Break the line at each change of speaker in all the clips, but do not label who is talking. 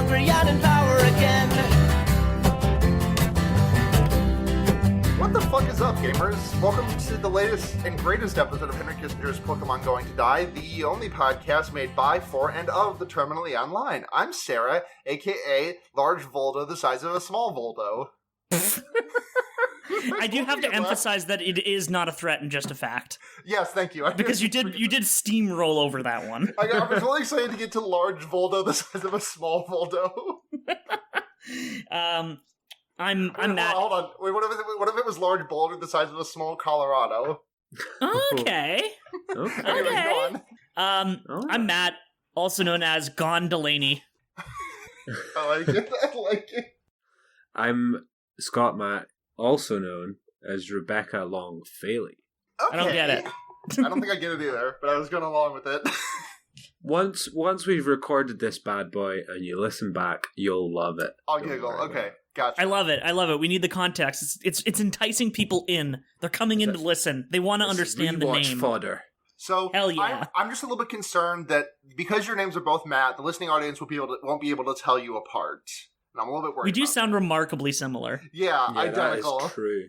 hungry and in power again.
What the fuck is up, gamers? Welcome to the latest and greatest episode of Henry Kissinger's Pokemon Going to Die, the only podcast made by, for, and of the terminally online. I'm Sarah, aka Large Voldo, the size of a small Voldo.
I do have to emphasize that it is not a threat and just a fact.
Yes, thank you.
Because you did steamroll over that one.
I was really excited to get to Large Voldo, the size of a small Voldo.
I'm Matt.
Hold on. Wait, what if it was Large Boulder, the size of a small Colorado?
Okay.
Anyway, go on.
I'm Matt, also known as Gone Delaney.
I like it. I like it.
I'm Scott Matt, also known as Rebecca Long Faley.
Okay.
I don't get it.
I don't think I get it either, but I was going along with it.
Once we've recorded this bad boy and you listen back, you'll love it.
I'll
Don't
giggle.
worry about
Okay,
it.
gotcha.
I love it. We need the context. It's enticing people in. They're coming in to listen. They want to understand the
Rewatch
name.
fodder.
So
Hell yeah.
I'm just a little bit concerned that because your names are both Matt, the listening audience won't be able to tell you apart. And I'm a little bit worried.
We do
about
sound remarkably similar.
that. Yeah, identical.
That is true.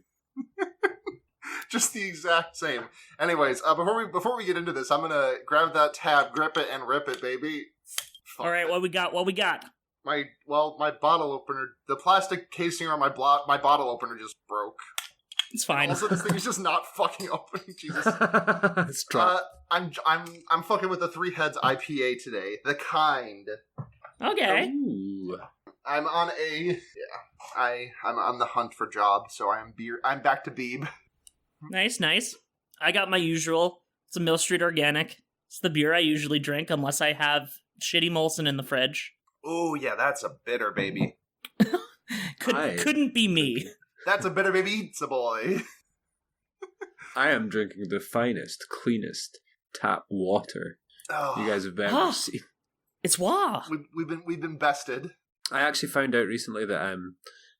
Just the exact same. Anyways, before we get into this, I'm gonna grab that tab, grip it, and rip it, baby. Fuck
All right,
it.
what we got?
My bottle opener, the plastic casing on my bottle opener just broke.
It's fine.
Also, this thing is just not fucking opening. Jesus.
It's drunk.
I'm fucking with the Three Heads IPA today. The kind.
Okay.
Ooh.
I'm on I'm on the hunt for jobs, so I'm back to Beeb.
Nice. I got my usual. It's a Mill Street Organic. It's the beer I usually drink unless I have shitty Molson in the fridge.
Oh yeah, that's a bitter baby.
Couldn't be me.
That's a bitter baby. It's a boy.
I am drinking the finest, cleanest tap water
Oh,
you guys have ever seen.
It's Wah.
we've been bested.
I actually found out recently that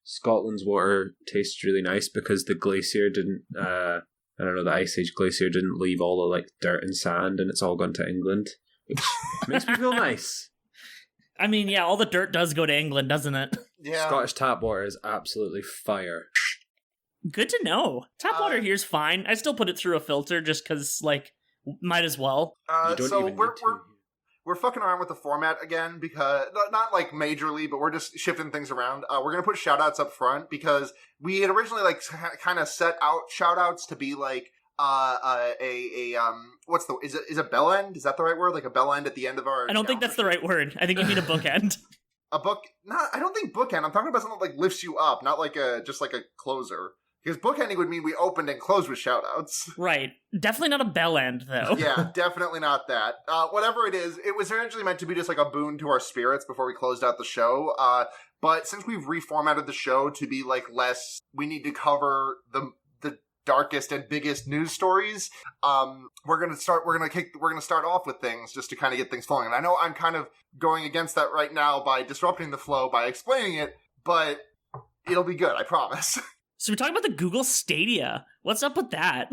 Scotland's water tastes really nice because the glacier didn't, I don't know, the Ice Age glacier didn't leave all the like dirt and sand, and it's all gone to England, which makes me feel nice.
I mean, yeah, all the dirt does go to England, doesn't it?
Yeah.
Scottish tap water is absolutely fire.
Good to know. Tap water here's fine. I still put it through a filter just because, like, might as well.
You don't
So
even
we're
need to.
we're fucking around with the format again because not like majorly, but we're just shifting things around. We're gonna put shout-outs up front because we had originally like kind of set out shout-outs to be like is a bell end? Is that the right word? Like a bell end at the end of our.
I don't think that's the right word. I think you mean a bookend.
A book. No, I don't think bookend. I'm talking about something that like lifts you up, not like just like a closer. Because bookending would mean we opened and closed with shout-outs.
Right. Definitely not a bell end, though.
Yeah, definitely not that. Whatever it is, it was originally meant to be just like a boon to our spirits before we closed out the show. But since we've reformatted the show to be like less, we need to cover the darkest and biggest news stories. We're gonna start off with things just to kind of get things flowing. And I know I'm kind of going against that right now by disrupting the flow by explaining it, but it'll be good, I promise.
So we're talking about the Google Stadia. What's up with that?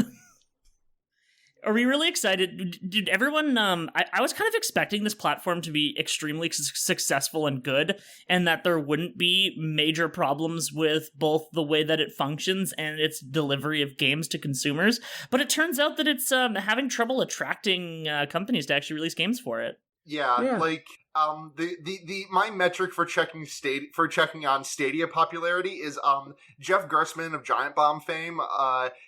Are we really excited? Did everyone, I was kind of expecting this platform to be extremely successful and good, and that there wouldn't be major problems with both the way that it functions and its delivery of games to consumers. But it turns out that it's having trouble attracting companies to actually release games for it.
Yeah. Like my metric for checking on Stadia popularity is Jeff Gersman of Giant Bomb fame.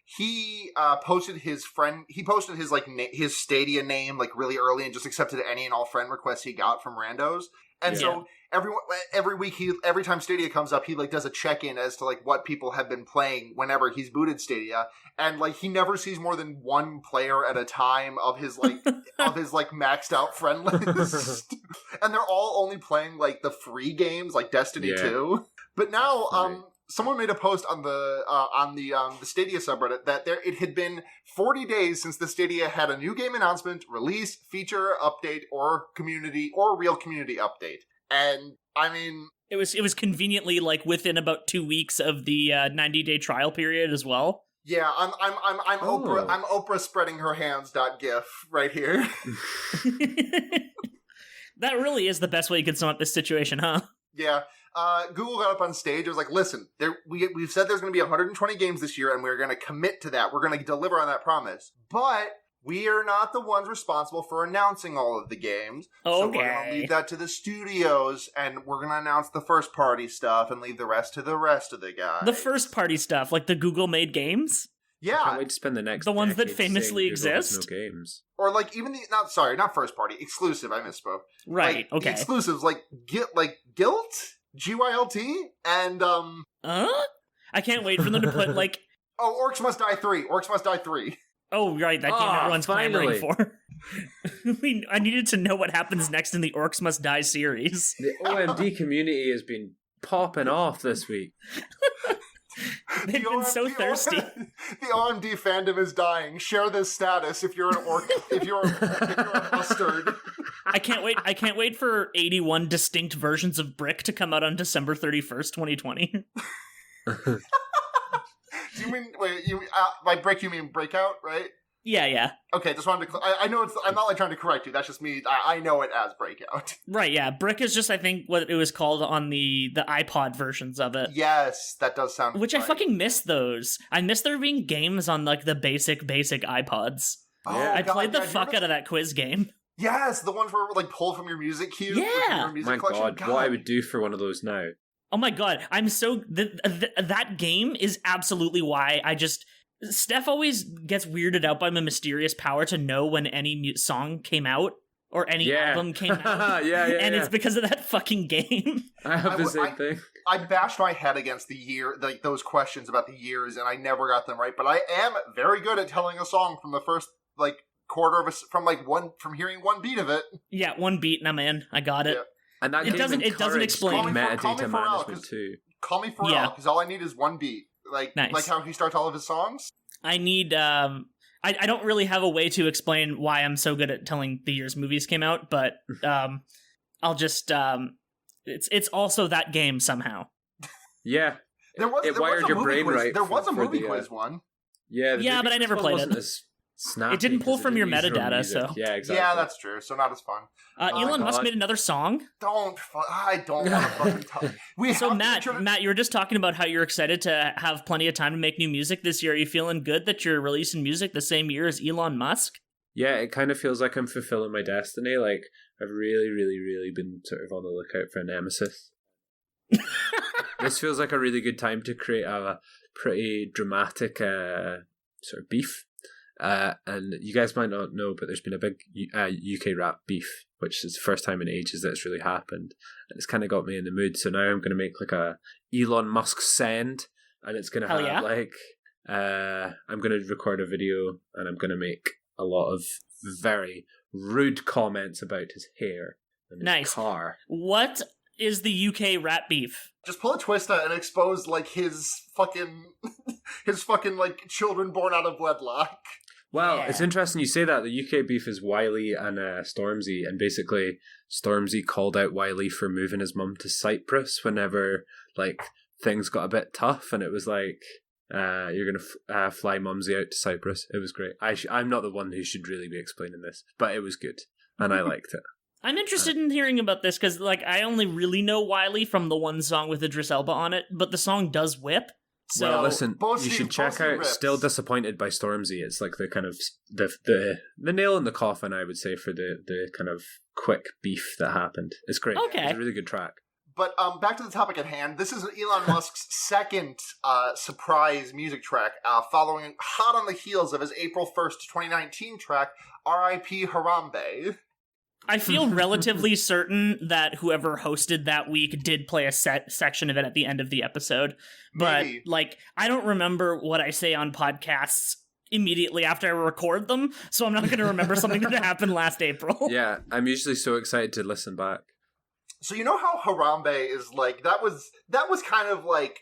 He posted his his Stadia name like really early and just accepted any and all friend requests he got from randos. And so every week every time Stadia comes up, he like does a check-in as to like what people have been playing whenever he's booted Stadia, and like he never sees more than one player at a time of his like maxed out friend list, and they're all only playing like the free games like Destiny 2. But now someone made a post on the Stadia subreddit that it had been 40 days since the Stadia had a new game announcement, release, feature, update, or real community update. And I mean,
it was conveniently like within about 2 weeks of the 90-day trial period as well.
Yeah, I'm Oprah. I'm Oprah spreading her hands.gif right here.
That really is the best way you could sum up this situation, huh?
Yeah. Google got up on stage. It was like, listen, we've said there's going to be 120 games this year, and we're going to commit to that. We're going to deliver on that promise. But we are not the ones responsible for announcing all of the games.
Okay.
So we're going to leave that to the studios, and we're going to announce the first-party stuff and leave the rest to the rest of the guys.
The first-party stuff, like the Google-made games?
I can't
Yeah.
wait to spend the next
The ones that
decade
famously
saying Google has
exist?
No games.
Or like even not first-party, exclusive, I misspoke.
Right,
Like,
okay.
The exclusives, like Guilt? GYLT? And,
I can't wait for them to put, like...
Oh, Orcs Must Die 3. Orcs Must Die 3.
Oh, right, that game
Ah,
everyone's
finally.
clamoring for. I needed to know what happens next in the Orcs Must Die series.
The OMD community has been popping off this week.
They've been so thirsty.
The OMD fandom is dying. Share this status if you're an orc. if you're a mustard.
I can't wait for 81 distinct versions of Brick to come out on December 31st, 2020.
Do you mean by break? You mean breakout, right?
Yeah.
Okay, just wanted to. I know it's. I'm not like trying to correct you. That's just me. I know it as breakout.
Right, yeah. Brick is just, I think, what it was called on the iPod versions of it.
Yes, that does sound.
Which I
right.
fucking miss those. I miss there being games on, like, the basic iPods.
Oh,
Yeah.
I
God,
played the
yeah,
fuck out of that quiz game.
Yes, the ones where it would, like pull from your music cue.
Yeah.
Your music
My
collection.
God, what I would do for one of those now.
Oh my god, I'm so... that game is absolutely why I just... Steph always gets weirded out by my mysterious power to know when any song came out, or any album came out.
yeah.
It's because of that fucking game.
I have the same thing.
I bashed my head against the year, like those questions about the years, and I never got them right. But I am very good at telling a song from the first like quarter of from hearing one beat of it.
Yeah, one beat and I'm in. I got it.
Yeah.
And that
It
game
doesn't
encouraged
explain.
Call me
metadata
Pharrell,
management
'cause-
too.
Call me Pharrell,
Yeah.
because all I need is one beat.
Nice.
Like how he starts all of his songs.
I need I don't really have a way to explain why I'm so good at telling the years movies came out, but I'll just it's also that game somehow.
Yeah.
There was
wired
a
your
movie
brain
quiz.
right
There was a
for
movie
the,
quiz one.
Yeah, the
Yeah,
movie
but I never
one
played
wasn't
it.
as snappy
It didn't pull
'cause it
from your
didn't use its own
metadata,
music.
so-
Yeah, exactly.
Yeah, that's true. So not as fun.
Elon Musk
God.
made another song.
I don't want to fucking talk.
So Matt, you were just talking about how you're excited to have plenty of time to make new music this year. Are you feeling good that you're releasing music the same year as Elon Musk?
Yeah, it kind of feels like I'm fulfilling my destiny. Like, I've really, really, really been sort of on the lookout for a nemesis. This feels like a really good time to create a pretty dramatic sort of beef. And you guys might not know, but there's been a big UK rap beef, which is the first time in ages that it's really happened. And it's kind of got me in the mood. So now I'm going to make like a Elon Musk send, and it's going to have like, I'm going to record a video, and I'm going to make a lot of very rude comments about his hair and his
Nice.
car.
What is the UK rap beef?
Just pull a Twista and expose like his fucking like children born out of wedlock.
Well,
Yeah.
it's interesting you say that. The UK beef is Wiley and Stormzy, and basically Stormzy called out Wiley for moving his mum to Cyprus whenever like things got a bit tough, and it was like, you're gonna fly Mumsy out to Cyprus. It was great. I'm not the one who should really be explaining this, but it was good, and I liked it.
I'm interested in hearing about this because, like, I only really know Wiley from the one song with Idris Elba on it, but the song does whip. So
Well, listen,
both
you
the-
should check
both the
out
rips.
Still Disappointed by Stormzy. It's like the kind of the nail in the coffin, I would say, for the kind of quick beef that happened. It's great.
Okay.
It's a really good track.
But back to the topic at hand. This is Elon Musk's second surprise music track, following hot on the heels of his April 1st, 2019 track, R.I.P. Harambe.
I feel relatively certain that whoever hosted that week did play a section of it at the end of the episode. But,
Maybe.
like, I don't remember what I say on podcasts immediately after I record them, so I'm not going to remember something that happened last April.
Yeah, I'm usually so excited to listen back.
So you know how Harambe is like, that was kind of like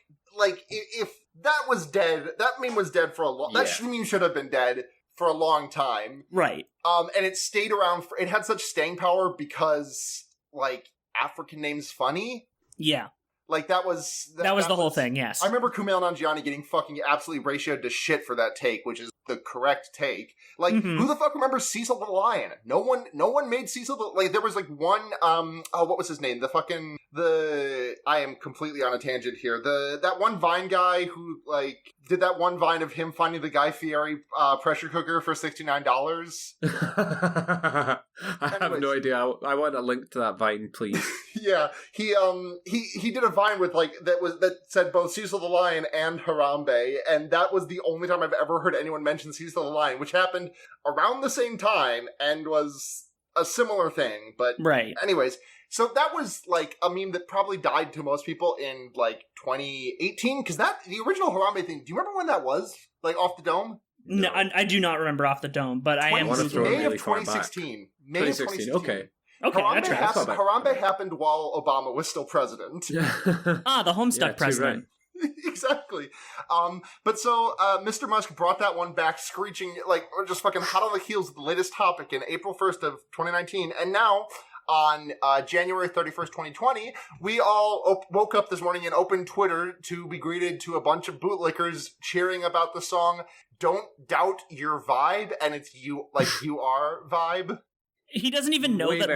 if that was dead, that meme was dead for a long, that meme should have been dead for a long time.
Right.
And it stayed around it had such staying power because, like, African names funny.
Yeah.
Like, that was
That was the whole thing, yes.
I remember Kumail Nanjiani getting fucking absolutely ratioed to shit for that take, which is the correct take. Like, who the fuck remembers Cecil the Lion? No one made Cecil the, like, there was like one, what was his name? I am completely on a tangent here. That one Vine guy who, like, did that one Vine of him finding the Guy Fieri pressure cooker for $69.
I have no idea. I want a link to that Vine, please.
Yeah, he did a Vine with, like, that said both Cecil the Lion and Harambe, and that was the only time I've ever heard anyone mention Cecil the Lion, which happened around the same time and was a similar thing. But
right.
Anyways, so that was like a meme that probably died to most people in like 2018, because the original Harambe thing. Do you remember when that was? Like off the dome?
No, I do not remember off the dome, but I am.
May of 2016. May of 2016.
Okay.
Harambe happened while Obama was still president.
The Homestuck president.
Right. Exactly. But so Mr. Musk brought that one back screeching, like, just fucking hot on the heels of the latest topic in April 1st of 2019. And now, on January 31st, 2020, we all woke up this morning and opened Twitter to be greeted to a bunch of bootlickers cheering about the song Don't Doubt Your Vibe, and it's you are vibe.
He doesn't even know that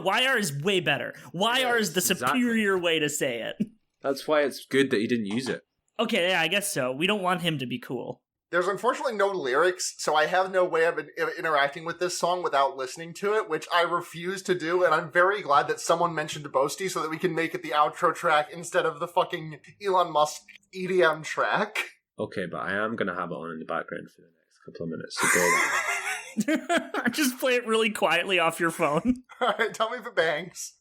YR is way better. YR is the superior way to say it.
That's why it's good that he didn't use it.
Okay, yeah, I guess so. We don't want him to be cool.
There's unfortunately no lyrics, so I have no way of interacting with this song without listening to it, which I refuse to do, and I'm very glad that someone mentioned Boasty so that we can make it the outro track instead of the fucking Elon Musk EDM track.
Okay, but I am going to have it on in the background for the next couple of minutes, so go.
Just play it really quietly off your phone.
Alright, tell me if it bangs.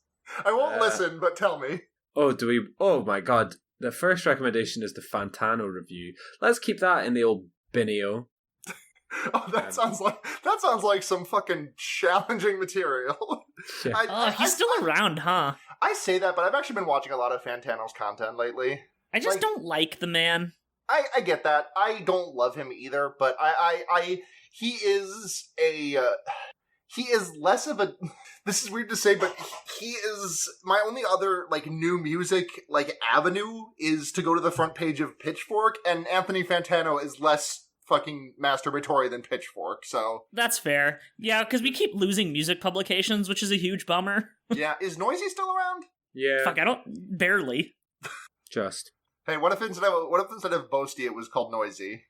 I won't listen, but tell me.
Oh my god. The first recommendation is the Fantano review. Let's keep that in the old Binio.
Oh, that sounds like some fucking challenging material.
Yeah.
He's still around, huh?
I say that, but I've actually been watching a lot of Fantano's content lately.
I just don't like the man.
I get that. I don't love him either, but he is less of a, this is weird to say, but he is, my only other, like, new music, like, avenue is to go to the front page of Pitchfork, and Anthony Fantano is less fucking masturbatory than Pitchfork, so.
That's fair. Yeah, because we keep losing music publications, which is a huge bummer.
Yeah, is Noisy still around?
Yeah.
Fuck, barely.
Just.
Hey, what if instead of Boasty it was called Noisy?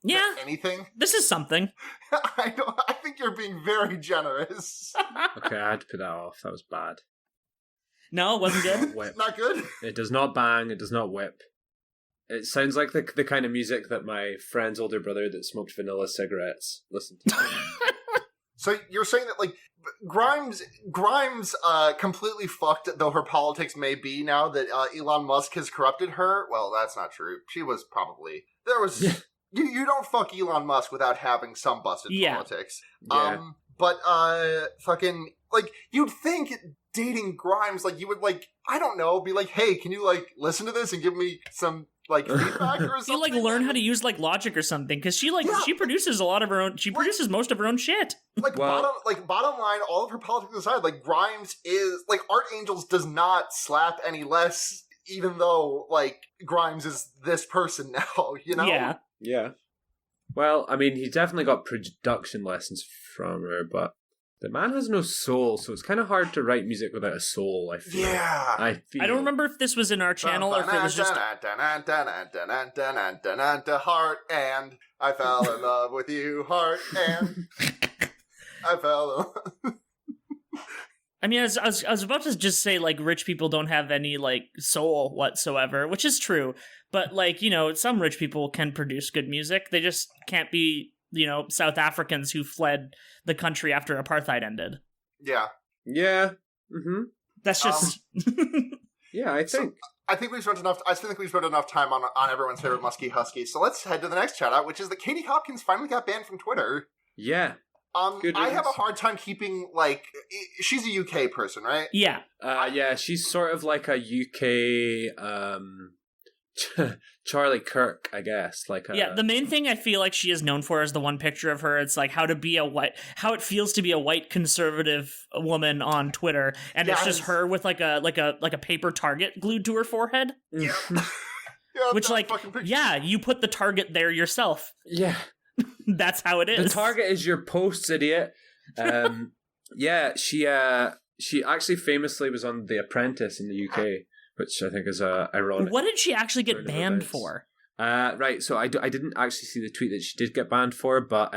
Yeah.
Anything?
This is something.
I think you're being very generous.
Okay, I had to put that off. That was bad.
No, it wasn't good.
Not good?
It does not bang. It does not whip. It sounds like the kind of music that my friend's older brother that smoked vanilla cigarettes listened to.
So you're saying that, like, Grimes completely fucked, though her politics may be now that Elon Musk has corrupted her? Well, that's not true. She was probably... You don't fuck Elon Musk without having some busted politics.
Yeah.
But fucking, like, you'd think dating Grimes, like, you would, like, I don't know, be like, hey, can you, like, listen to this and give me some, like, feedback or something?
You, like, learn how to use, like, Logic or something, because she produces a lot of her own, she produces most of her own shit.
Like, bottom line, all of her politics aside, like, Grimes is, like, Art Angels does not slap any less, even though, like, Grimes is this person now, you know?
Yeah.
Yeah. Well, I mean, he definitely got production lessons from her, but the man has no soul, so it's kind of hard to write music without a soul, I feel.
Yeah.
I don't remember if this was in our channel or if it was just...
Heart, and I fell in love with you, heart, and I fell in love.
I mean, I was about to just say, like, rich people don't have any, like, soul whatsoever, which is true. But, like, you know, some rich people can produce good music. They just can't be, you know, South Africans who fled the country after apartheid ended.
Yeah.
Yeah. Mm-hmm.
That's just...
yeah, I think.
So, I think we've spent enough time on everyone's favorite Muskie Husky. So let's head to the next shout out, which is that Katie Hopkins finally got banned from Twitter.
Yeah.
I have a hard time keeping, like, she's a UK person, right?
Yeah.
Yeah, she's sort of like a UK, Charlie Kirk, I guess. Yeah,
the main thing I feel like she is known for is the one picture of her. It's like how it feels to be a white conservative woman on Twitter, and it's just her with like a paper target glued to her forehead.
Yeah. Yeah,
Which,
that
like,
fucking picture.
yeah, you put the target there yourself.
Yeah.
That's how it is.
The target is your posts, idiot. Yeah, she actually famously was on The Apprentice in the UK, which I think is ironic.
What did she actually get
Turn of
banned
events.
for?
Right, so I didn't actually see the tweet that she did get banned for, but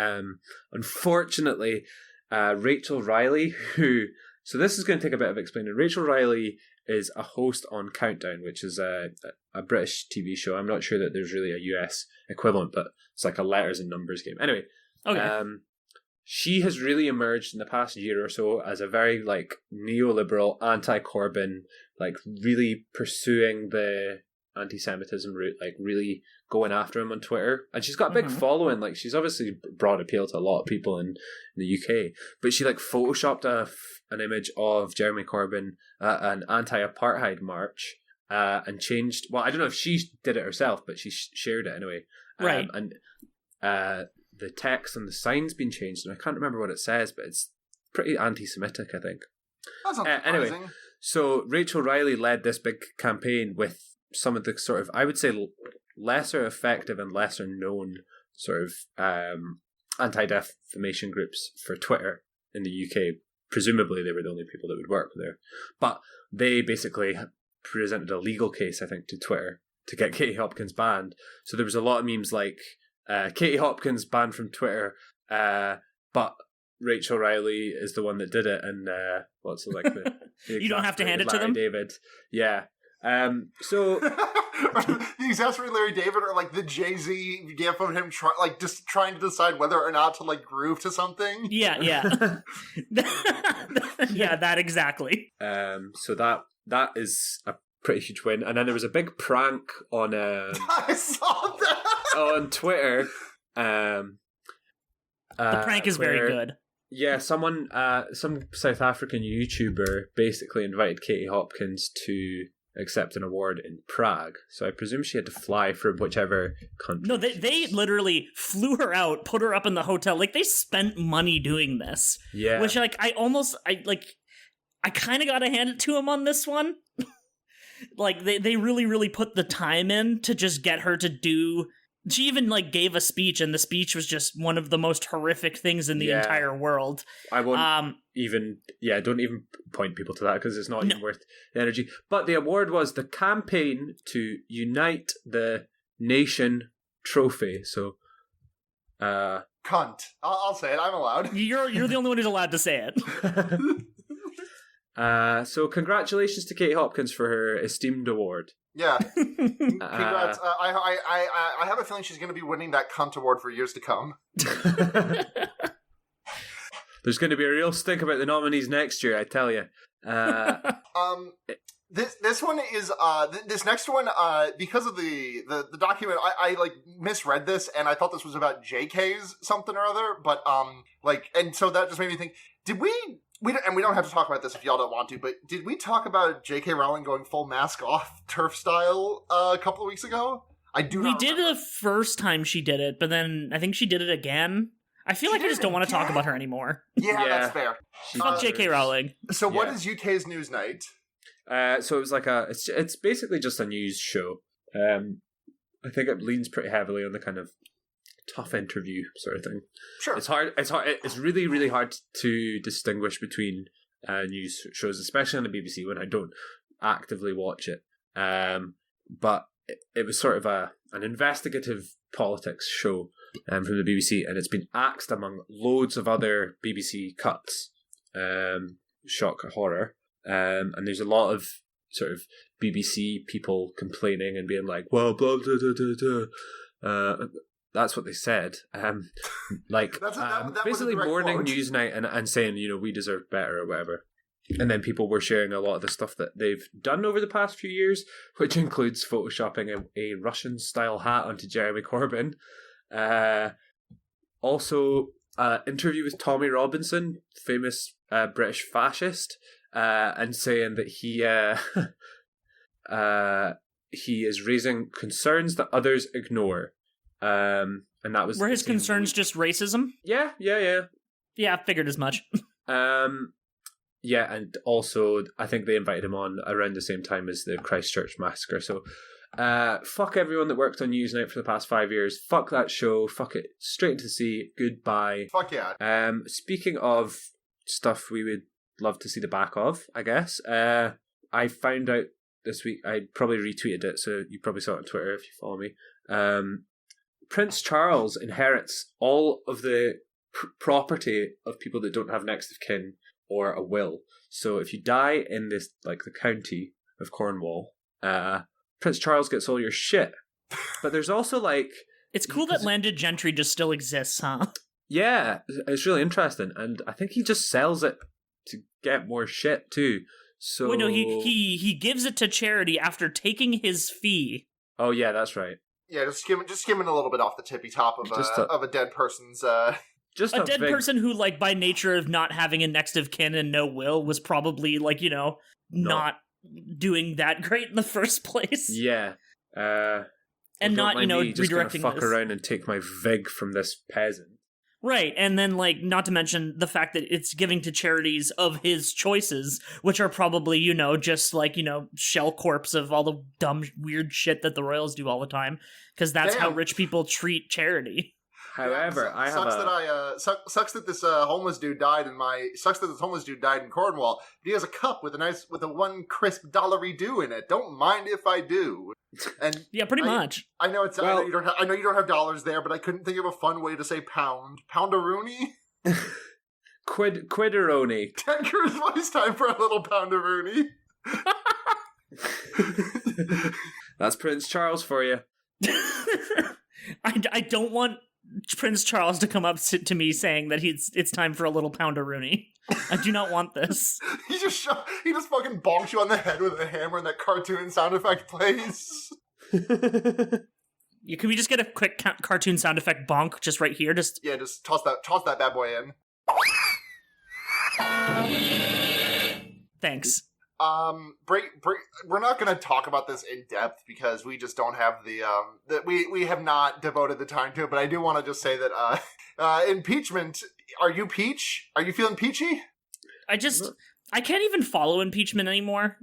unfortunately, Rachel Riley, so this is going to take a bit of explaining. Rachel Riley is a host on Countdown, which is a British TV show. I'm not sure that there's really a US equivalent, but it's like a letters and numbers game. Anyway,
Okay.
she has really emerged in the past year or so as a very like neoliberal, anti-Corbyn, like really pursuing the anti-Semitism route, like really going after him on Twitter. And she's got a big following. Like she's obviously brought appeal to a lot of people in the UK. But she like photoshopped an image of Jeremy Corbyn at an anti-apartheid march and changed. Well, I don't know if she did it herself, but she shared it anyway.
Right.
And the text and the sign's been changed, and I can't remember what it says, but it's pretty anti-Semitic, I think.
That's not surprising.
Anyway, so Rachel Riley led this big campaign with some of the sort of, I would say, lesser effective and lesser known sort of anti-defamation groups for Twitter in the UK. Presumably they were the only people that would work there. But they basically presented a legal case, I think, to Twitter to get Katie Hopkins banned. So there was a lot of memes like, Katie Hopkins banned from Twitter, but Rachel Riley is the one that did it, and what's it like the
You don't have to hand it to
Larry
them?
David. Yeah. So
The exasperated Larry David, or like the Jay-Z gif of him just trying to decide whether or not to like groove to something.
Yeah. Yeah, that exactly.
so that is a pretty huge win. And then there was a big prank on
I saw that.
on Twitter.
The prank is very good.
Yeah, some South African YouTuber basically invited Katie Hopkins to accept an award in Prague. So I presume she had to fly from whichever country.
No, they literally flew her out, put her up in the hotel. Like, they spent money doing this.
Yeah.
Which, like, I kind of gotta hand it to him on this one. Like, they really, really put the time in to just get her to do... She even, like, gave a speech, and the speech was just one of the most horrific things in the entire world.
I won't don't even point people to that, because it's not even worth the energy. But the award was the Campaign to Unite the Nation Trophy. So,
Cunt. I'll say it. I'm allowed.
You're the only one who's allowed to say it.
So congratulations to Katie Hopkins for her esteemed award.
Yeah. Congrats. I have a feeling she's going to be winning that cunt award for years to come.
There's going to be a real stink about the nominees next year, I tell you.
This one is this next one because of the document I like misread this, and I thought this was about JK's something or other, but and so that just made me think, did we don't have to talk about this if y'all don't want to, but did we talk about J.K. Rowling going full mask off turf style a couple of weeks ago? We
did the first time she did it, but then I think she did it again. I feel like I just don't want to talk about her anymore.
Yeah, that's fair.
Fuck J.K. Rowling.
So what is UK's news night?
So it was like it's basically just a news show. I think it leans pretty heavily on the kind of tough interview sort of thing.
Sure.
It's hard. It's really, really hard to distinguish between news shows, especially on the BBC when I don't actively watch it. But it was sort of an investigative politics show from the BBC, and it's been axed among loads of other BBC cuts. Shock horror. And there's a lot of sort of BBC people complaining and being like, well, blah, blah, blah, blah, blah. That's what they said.
That
basically morning
quote.
Newsnight and saying, we deserve better or whatever. And then people were sharing a lot of the stuff that they've done over the past few years, which includes photoshopping a Russian-style hat onto Jeremy Corbyn. Also, interview with Tommy Robinson, famous British fascist, and saying that he is raising concerns that others ignore. And that was
Were his concerns just racism?
Yeah.
Yeah, I figured as much.
Yeah, and also I think they invited him on around the same time as the Christchurch massacre. So Fuck everyone that worked on Newsnight for the past 5 years. Fuck that show. Fuck it. Straight into the sea. Goodbye.
Fuck yeah.
Speaking of stuff we would love to see the back of, I guess, I found out this week, I probably retweeted it, so you probably saw it on Twitter if you follow me. Prince Charles inherits all of the property of people that don't have next of kin or a will. So if you die in this, like, the county of Cornwall, Prince Charles gets all your shit. But there's also, like...
It's cool that landed gentry just still exists, huh?
Yeah, it's really interesting. And I think he just sells it to get more shit, too. So...
Wait, no, he gives it to charity after taking his fee.
Oh, yeah, that's right.
Yeah, just skimming a little bit off the tippy top of a dead person's...
Just a dead person who, like, by nature of not having a next of kin and no will was probably, like, you know, not doing that great in the first place.
Yeah.
And not, you know, redirecting
fuck
this.
Around and take my vig from this peasant.
Right, and then, like, not to mention the fact that it's giving to charities of his choices, which are probably, you know, just, like, you know, shell corpse of all the dumb, weird shit that the royals do all the time, because that's how rich people treat charity.
However,
sucks that this homeless dude died in Cornwall. But he has a cup with a one crisp $1 in it. Don't mind if I do. And
yeah, pretty much.
I know it's. I know you don't have dollars there, but I couldn't think of a fun way to say pound. Poundaroonie.
Quidderoni.
10 Christmas time for a little poundaroonie.
That's Prince Charles for you.
I don't want Prince Charles to come up to me saying that it's time for a little poundaroonie. I do not want this.
He just fucking bonks you on the head with a hammer and that cartoon sound effect plays.
Can we just get a quick cartoon sound effect bonk just right here? Just
toss that bad boy in.
Thanks.
We're not going to talk about this in depth because we just don't have we have not devoted the time to it. But I do want to just say that impeachment. Are you feeling peachy?
I can't even follow impeachment anymore.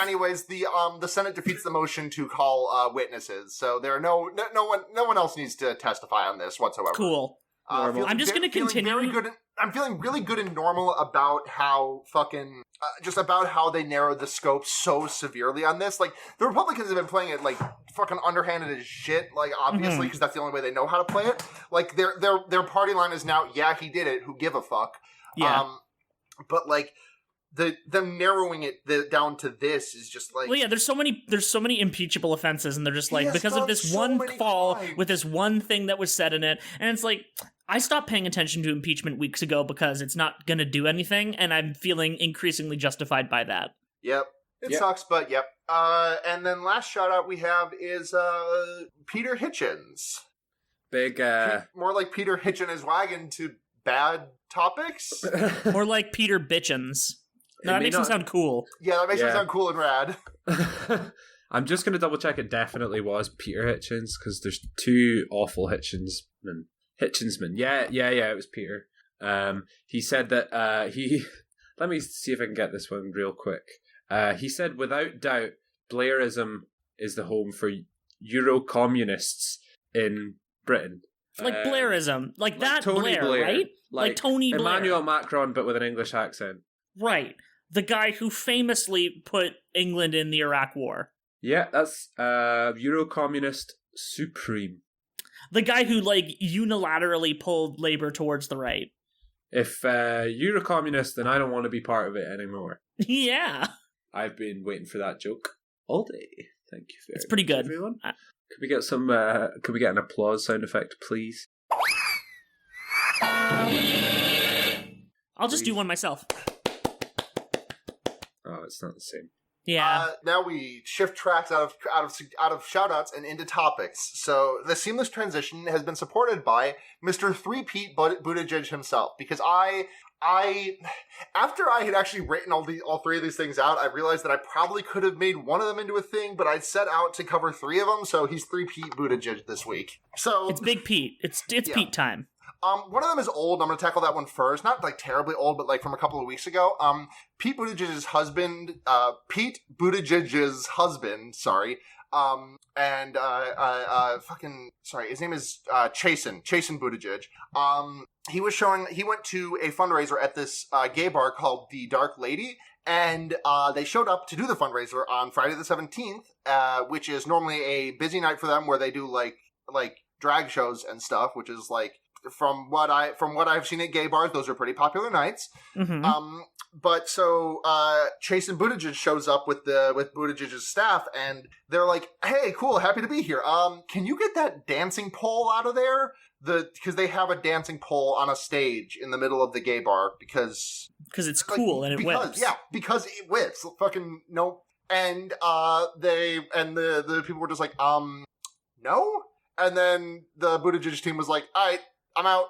Anyways, the Senate defeats the motion to call witnesses, so there are no one else needs to testify on this whatsoever.
Cool. I'm just going to continue.
I'm feeling really good and normal about how about how they narrowed the scope so severely on this. Like, the Republicans have been playing it, like, fucking underhanded as shit, like, obviously, because that's the only way they know how to play it. Like, their party line is now, yeah, he did it, who give a fuck.
Yeah.
But, like, them narrowing it down to this is just like...
Well, yeah, there's so many impeachable offenses, and they're just like, because of this one fall with this one thing that was said in it, and it's like, I stopped paying attention to impeachment weeks ago because it's not going to do anything, and I'm feeling increasingly justified by that.
Yep. It sucks, but yep. And then last shout-out we have is Peter Hitchens.
Big,
More like Peter hitching his wagon to bad topics?
More like Peter Bitchens. No, that makes him sound cool.
Yeah, that makes him sound cool and rad.
I'm just going to double check it definitely was Peter Hitchens, because there's two awful Hitchensmen. Yeah, it was Peter. He said that let me see if I can get this one real quick. He said, without doubt, Blairism is the home for Euro-communists in Britain.
Like Blairism. Like that
Tony
Blair, right? Like Tony Blair.
Emmanuel Macron, but with an English accent.
Right. The guy who famously put England in the Iraq War.
Yeah, that's Euro-communist supreme.
The guy who, like, unilaterally pulled Labour towards the right.
If you're a communist, then I don't want to be part of it anymore.
Yeah.
I've been waiting for that joke all day. Thank you very much.
It's pretty good.
Everyone. Could we get some? Could we get an applause sound effect, please?
I'll just do one myself.
Oh, it's not the same.
Yeah.
Now we shift tracks out of shoutouts and into topics. So the seamless transition has been supported by Mr. 3-Pete Buttigieg himself, because I after I had actually written all three of these things out, I realized that I probably could have made one of them into a thing, but I'd set out to cover three of them, so he's 3-Pete Buttigieg this week. So
it's Big Pete. It's Pete time.
One of them is old. I'm going to tackle that one first. Not like terribly old, but like from a couple of weeks ago. Pete Buttigieg's husband, fucking sorry, his name is Chasen Buttigieg. He went to a fundraiser at this gay bar called the Dark Lady, and they showed up to do the fundraiser on Friday the 17th, which is normally a busy night for them, where they do like drag shows and stuff, which is like, from what I've seen at gay bars, those are pretty popular nights.
Mm-hmm.
But so Chasen Buttigieg shows up with Buttigieg's staff, and they're like, "Hey, cool, happy to be here. Can you get that dancing pole out of there? Because they have a dancing pole on a stage in the middle of the gay bar because
it's cool and it whips.
Yeah, because it whips. Fucking no." And the people were just like, no. And then the Buttigieg team was like, "All right, I'm out."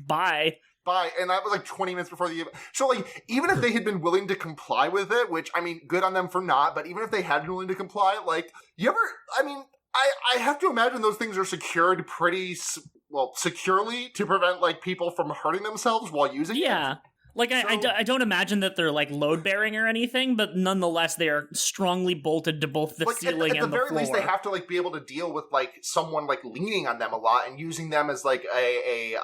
Bye.
And that was like 20 minutes before the event. So, like, even if they had been willing to comply with it, which, I mean, good on them for not, but even if they had been willing to comply, like, I have to imagine those things are secured pretty, securely to prevent, like, people from hurting themselves while using it.
Yeah. Like, I don't imagine that they're, like, load-bearing or anything, but nonetheless, they are strongly bolted to both the ceiling and the floor. At the very least, they have to, like, be able to deal with, like, someone, like, leaning on them a lot and using them as, like, they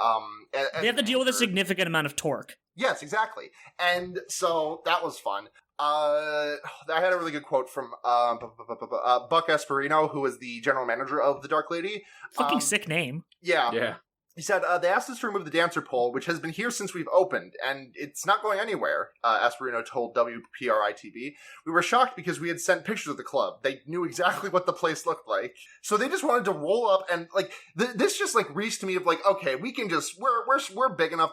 have to deal with a significant amount of torque. Yes, exactly. And so, that was fun. I had a really good quote from Buck Esperino, who is the general manager of the Dark Lady. Fucking sick name.
Yeah. He said, they asked us to remove the dancer pole, which has been here since we've opened, and it's not going anywhere, Asperino told WPRI-TV. We were shocked because we had sent pictures of the club. They knew exactly what the place looked like. So they just wanted to roll up, and, like, this just, like, reached to me of, like, okay, we can just, we're big enough,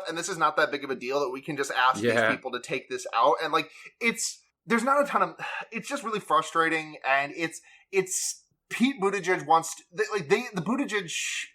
and this is not that big of a deal that we can just ask these people to take this out. And, like, there's not a ton of, it's just really frustrating, and it's Pete Buttigieg wants to, the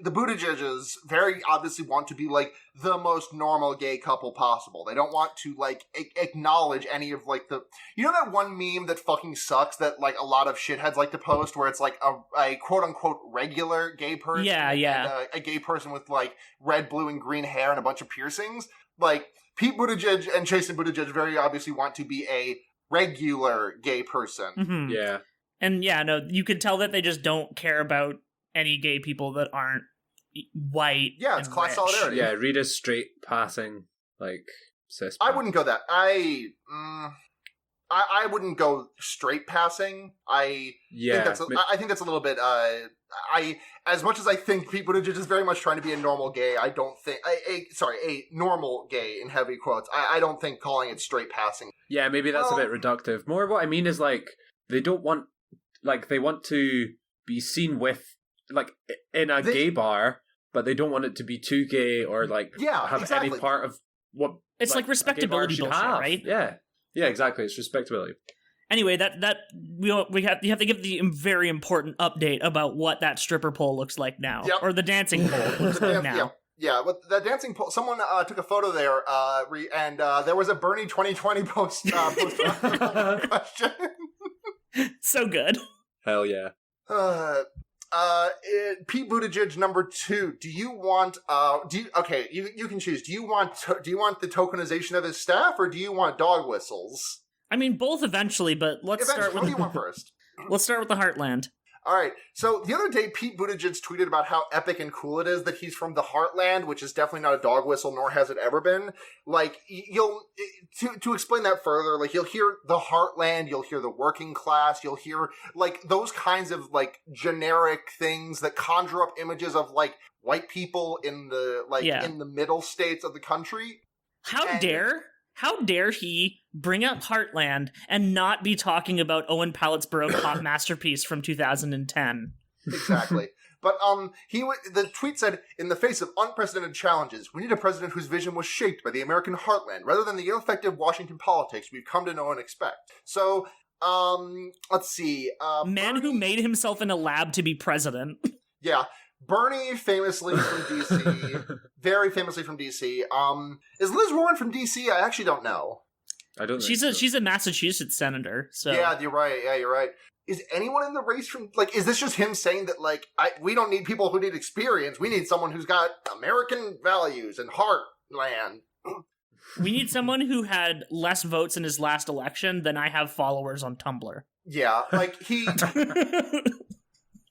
Buttigiegs very obviously want to be, like, the most normal gay couple possible. They don't want to, like, acknowledge any of, like, you know that one meme that fucking sucks that, like, a lot of shitheads like to post, where it's, like, a quote-unquote regular gay person? Yeah. And a gay person with, like, red, blue, and green hair and a bunch of piercings? Like, Pete Buttigieg and Chasen Buttigieg very obviously want to be a regular gay person.
Mm-hmm. Yeah. And yeah, no, you can tell that they just don't care about any gay people that aren't white.
Yeah, it's class solidarity.
Yeah, read a straight passing, like, cis.
I wouldn't go that. I wouldn't go straight passing. I think that's a little bit. As much as I think Pete Buttigieg is very much trying to be a normal gay, I don't think a normal gay in heavy quotes. I don't think calling it straight passing.
Yeah, maybe that's a bit reductive. More what I mean is, like, they don't want. Like, they want to be seen with, like, in a gay bar, but they don't want it to be too gay or, like, have any part of what...
It's like respectability bullshit, right?
Yeah. Yeah, exactly. It's respectability.
Anyway, you have to give the very important update about what that stripper pole looks like now.
Yep.
Or the dancing pole looks like now.
Yeah, but the dancing pole, someone took a photo there, and there was a Bernie 2020 post question.
So good.
Hell yeah.
Pete Buttigieg number 2. Do you want? You can choose. Do you want the tokenization of his staff, or do you want dog whistles?
I mean, both eventually, but let's start with.
What do you want first?
Let's start with the Heartland.
All right. So the other day, Pete Buttigieg tweeted about how epic and cool it is that he's from the Heartland, which is definitely not a dog whistle, nor has it ever been. Like, to explain that further, like, you'll hear the Heartland, you'll hear the working class, you'll hear, like, those kinds of, like, generic things that conjure up images of, like, white people in the, like, in the middle states of the country.
How dare he bring up Heartland and not be talking about Owen Palletsborough pop masterpiece from 2010?
Exactly. But the tweet said, in the face of unprecedented challenges, we need a president whose vision was shaped by the American heartland, rather than the ineffective Washington politics we've come to know and expect. So, let's see.
Man who made himself in a lab to be president.
Yeah. Bernie, famously from DC, very famously from DC. Is Liz Warren from DC? I actually don't know.
I don't.
She's a Massachusetts senator. So
yeah, you're right. Yeah, you're right. Is anyone in the race from, like? Is this just him saying that, like, we don't need people who need experience. We need someone who's got American values and heartland.
We need someone who had less votes in his last election than I have followers on Tumblr.
Yeah, like he,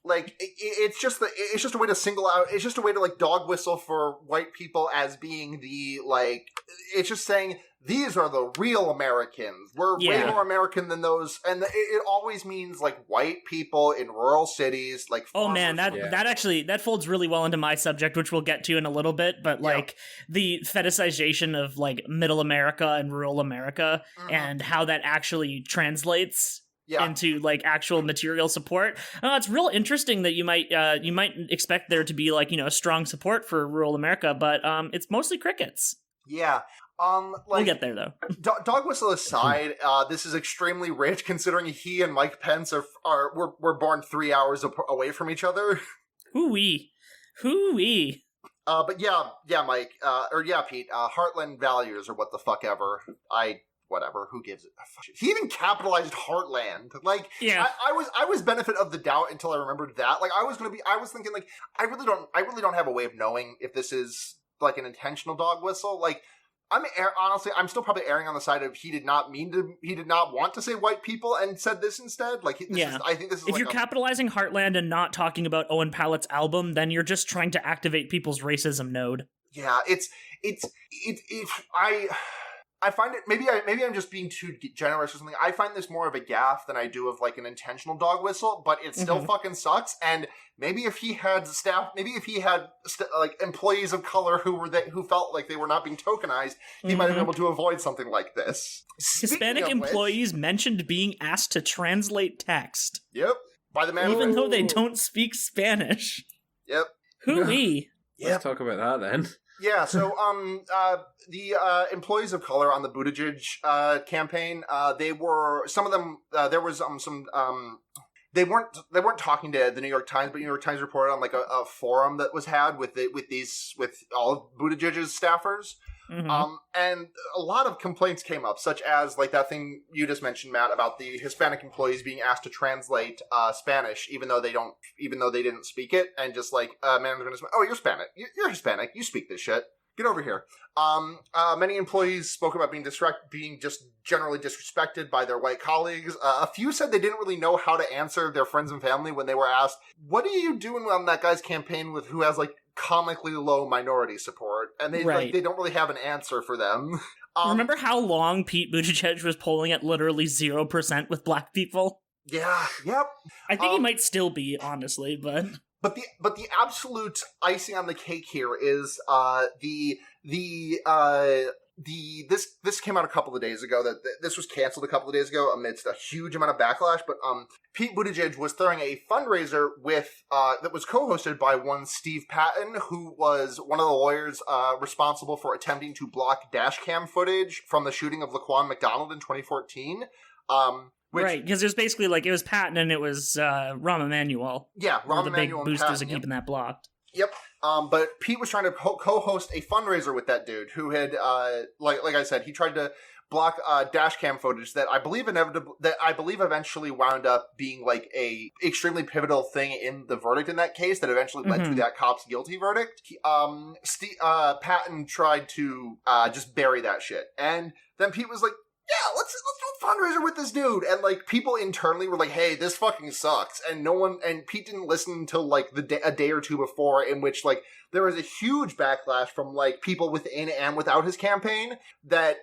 like it's just a way to single out. It's just a way to like dog whistle for white people as being the like. It's just saying these are the real Americans. We're way more American than those, and it always means like white people in rural cities. Like,
oh man, that actually folds really well into my subject, which we'll get to in a little bit. But like the fetishization of like middle America and rural America, and how that actually translates into like actual material support. It's real interesting that you might expect there to be like, you know, strong support for rural America, but it's mostly crickets.
Yeah. Like,
we'll get there though.
Dog whistle aside, this is extremely rich considering he and Mike Pence were born 3 hours away from each other.
Hoo-wee.
But yeah, Mike, Pete, Heartland values or what the fuck ever. Whatever, who gives it a fuck? He even capitalized Heartland. Like, I was benefit of the doubt until I remembered that. Like, I was thinking, like, I really don't have a way of knowing if this is, like, an intentional dog whistle. Like, honestly, I'm still probably erring on the side of he did not want to say white people and said this instead. Like, I think this is
if you're capitalizing Heartland and not talking about Owen Pallett's album, then you're just trying to activate people's racism node.
Yeah, I find it, maybe I'm just being too generous or something. I find this more of a gaffe than I do of like an intentional dog whistle, but it still fucking sucks. And maybe if he had like employees of color who felt like they were not being tokenized, he might have been able to avoid something like this.
Hispanic employees mentioned being asked to translate text.
Yep. By the man.
Even though they don't speak Spanish.
Yep.
Hoo-wee.
Let's talk about that then.
Yeah, so the employees of color on the Buttigieg campaign, they were some of them. There was they weren't talking to the New York Times, but New York Times reported on like a forum that was had with all of Buttigieg's staffers. And a lot of complaints came up, such as like that thing you just mentioned, Matt, about the Hispanic employees being asked to translate Spanish, even though they didn't speak it, and just like management is, oh, you're Hispanic, you speak this shit, get over here. Many employees spoke about being just generally disrespected by their white colleagues. A few said they didn't really know how to answer their friends and family when they were asked, "What are you doing on that guy's campaign with who has like comically low minority support?" And they they don't really have an answer for them.
Remember how long Pete Buttigieg was polling at literally 0% with black people?
Yeah. Yep.
I think he might still be, honestly, but
the absolute icing on the cake here is this came out a couple of days ago, that this was canceled a couple of days ago amidst a huge amount of backlash, but Pete Buttigieg was throwing a fundraiser with that was co-hosted by one Steve Patton, who was one of the lawyers responsible for attempting to block dash cam footage from the shooting of Laquan McDonald in 2014.
Right, because it was basically like, it was Patton and it was Rahm Emanuel.
Yeah, Rahm Emanuel,
the big boosters of keeping that blocked.
Yep. But Pete was trying to co-host a fundraiser with that dude who had, like I said, he tried to block dash cam footage that I believe eventually wound up being like a extremely pivotal thing in the verdict in that case that eventually led to that cop's guilty verdict. Patton tried to just bury that shit, and then Pete was like, yeah, let's do a fundraiser with this dude. And like people internally were like, hey, this fucking sucks. And Pete didn't listen until like a day or two before, in which like there was a huge backlash from like people within and without his campaign that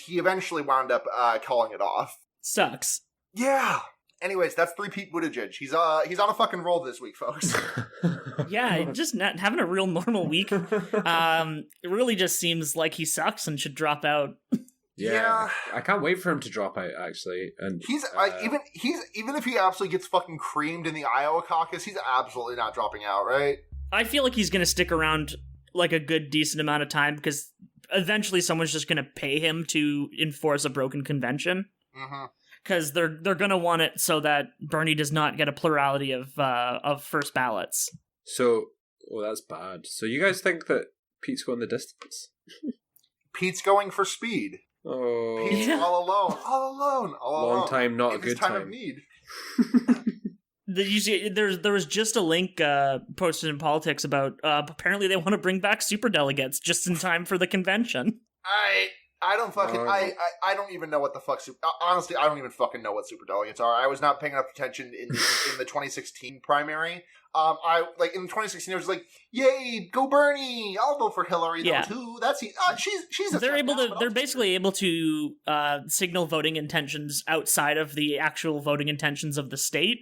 he eventually wound up calling it off.
Sucks.
Yeah. Anyways, that's 3 Pete Buttigieg. He's on a fucking roll this week, folks.
Yeah, just not having a real normal week. It really just seems like he sucks and should drop out.
Yeah, I can't wait for him to drop out. Actually, and
he's even if he absolutely gets fucking creamed in the Iowa caucus, he's absolutely not dropping out, right?
I feel like he's going to stick around like a good decent amount of time, because eventually someone's just going to pay him to enforce a broken convention. Because they're going to want it so that Bernie does not get a plurality of first ballots.
So, that's bad. So you guys think that Pete's going the distance?
Pete's going for speed.
Oh,
Pete's all alone.
Long time, not a good time.
Of need.
You see, there was just a link posted in Politics about apparently they want to bring back superdelegates just in time for the convention.
I don't fucking I don't even know what the fuck honestly I don't even fucking know what super delegates are. I was not paying enough attention in the 2016 primary. I like in 2016 I was like, yay, go Bernie! I'll vote for Hillary though too. That's she's a
they're basically able to signal voting intentions outside of the actual voting intentions of the state,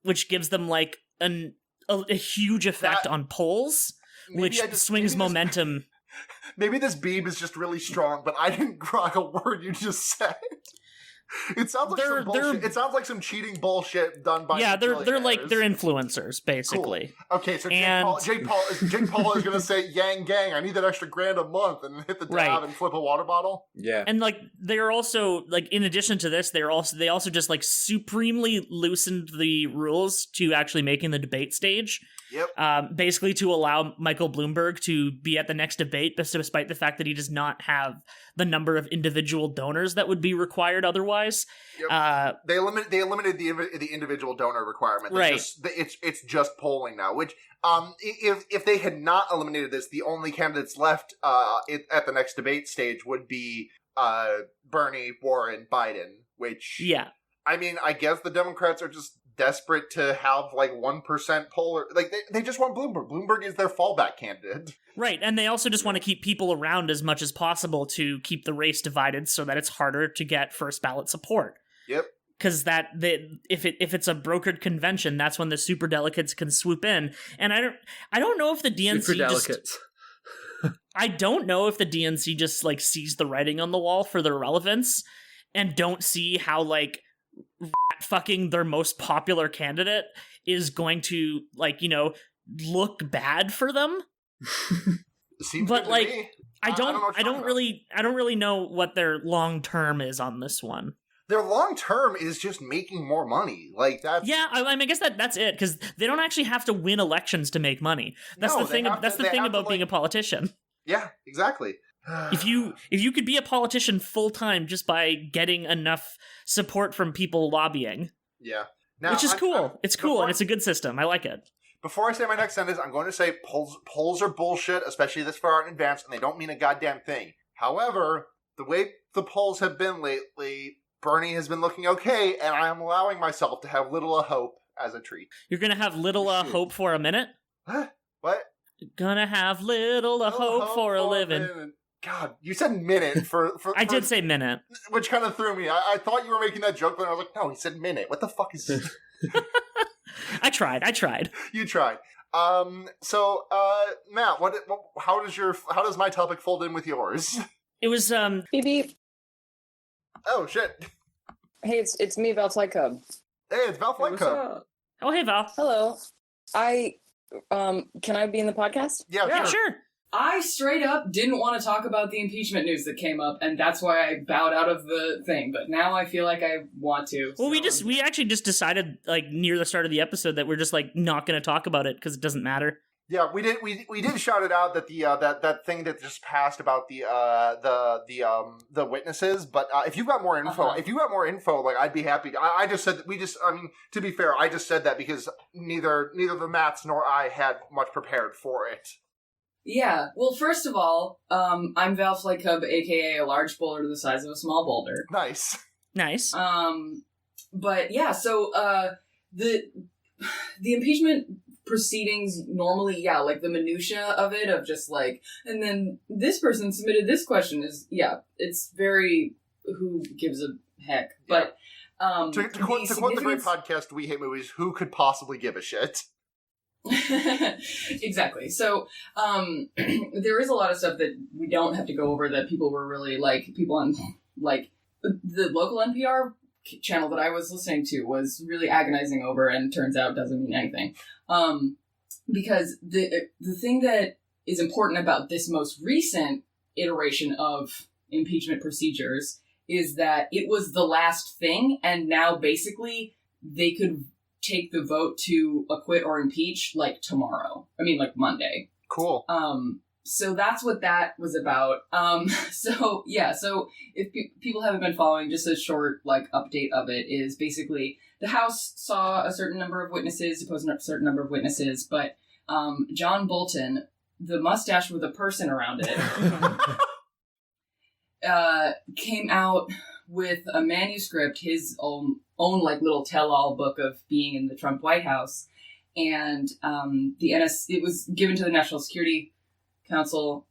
which gives them like a huge effect on polls, which swings momentum.
Maybe this beam is just really strong, but I didn't grok a word you just said. It sounds like some bullshit. It sounds like some cheating bullshit done by
they're influencers basically.
Cool. Okay, so Jake Paul is gonna say Yang Gang, I need that extra $1,000 a month, and hit the tab and flip a water bottle.
Yeah,
and like they're also like in addition to this, they also just like supremely loosened the rules to actually making the debate stage.
Yep.
Basically to allow Michael Bloomberg to be at the next debate, despite the fact that he does not have the number of individual donors that would be required otherwise.
Yep. They eliminated the individual donor requirement. It's just polling now. Which if they had not eliminated this, the only candidates left at the next debate stage would be Bernie, Warren, Biden. Which I mean, I guess the Democrats are just desperate to have like 1% poll, or like they just want Bloomberg. Bloomberg is their fallback candidate,
right? And they also just want to keep people around as much as possible to keep the race divided, so that it's harder to get first ballot support.
Yep.
Because if it's a brokered convention, that's when the super delegates can swoop in. And I don't know if the DNC
super delegates.
I don't know if the DNC just like sees the writing on the wall for their relevance and don't see how like fucking their most popular candidate is going to like, you know, look bad for them.
Seems
but
good to
like
me.
I don't really know what their long term is on this one.
Their long term is just making more money. Like that's
I mean, I guess that's it, because they don't actually have to win elections to make money. That's the thing. That's the thing about being a politician.
Yeah, exactly.
If you could be a politician full time just by getting enough support from people lobbying, which is cool. It's cool and it's a good system. I like it.
Before I say my next sentence, I'm going to say polls are bullshit, especially this far in advance, and they don't mean a goddamn thing. However, the way the polls have been lately, Bernie has been looking okay, and I am allowing myself to have little hope as a treat.
You're gonna have little hope for a minute?
What?
Gonna have little hope for a living.
God, you said minute for
I did say minute.
Which kind of threw me. I thought you were making that joke, but I was like, no, he said minute. What the fuck is this?
I tried.
You tried. So, Matt, how does my topic fold in with yours?
It was,
Beep beep.
Oh, shit.
Hey, it's me, Val Flight Cub.
Hey, it's Val Flight Cub.
Oh, hey, Val.
Hello. Can I be in the podcast?
Yeah,
sure.
I straight up didn't want to talk about the impeachment news that came up, and that's why I bowed out of the thing. But now I feel like I want to.
Well, we actually just decided like near the start of the episode that we're just like not going to talk about it because it doesn't matter.
Yeah, we did shout it out that the that thing that just passed about the witnesses. But if you've got more info, like I'd be happy. I just said I mean, to be fair, I just said that because neither the Matts nor I had much prepared for it.
Yeah, well, first of all, I'm Val Flight Cub, aka a large boulder the size of a small boulder.
Nice.
But yeah, so the impeachment proceedings normally, like the minutia of it, of just like, and then this person submitted this question is, it's very, who gives a heck? But
to quote the great podcast We Hate Movies, who could possibly give a shit?
Exactly. So there is a lot of stuff that we don't have to go over that people were really like, people on like the local NPR channel that I was listening to was really agonizing over, and turns out doesn't mean anything, because the thing that is important about this most recent iteration of impeachment procedures is that it was the last thing, and now basically they could take the vote to acquit or impeach like tomorrow. I mean, like Monday.
Cool.
So that's what that was about. So if people haven't been following, just a short like update of it is basically the House saw a certain number of witnesses, deposed a certain number of witnesses, but John Bolton, the mustache with a person around it, came out with a manuscript, his own like little tell-all book of being in the Trump White House, and it was given to the National Security Council.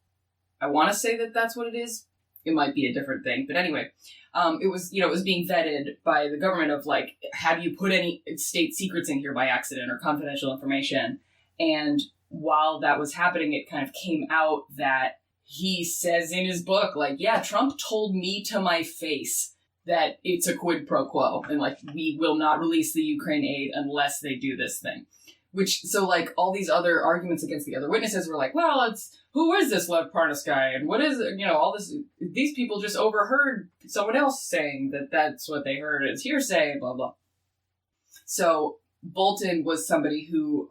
I want to say that that's what it is. It might be a different thing, but anyway, it was being vetted by the government of like, have you put any state secrets in here by accident or confidential information? And while that was happening, it kind of came out that he says in his book, like, yeah, Trump told me to my face that it's a quid pro quo and like, we will not release the Ukraine aid unless they do this thing. So like all these other arguments against the other witnesses were like, well, who is this Lev Parnas guy? And what is it? All this, these people just overheard someone else saying that that's what they heard as hearsay, blah, blah. So Bolton was somebody who,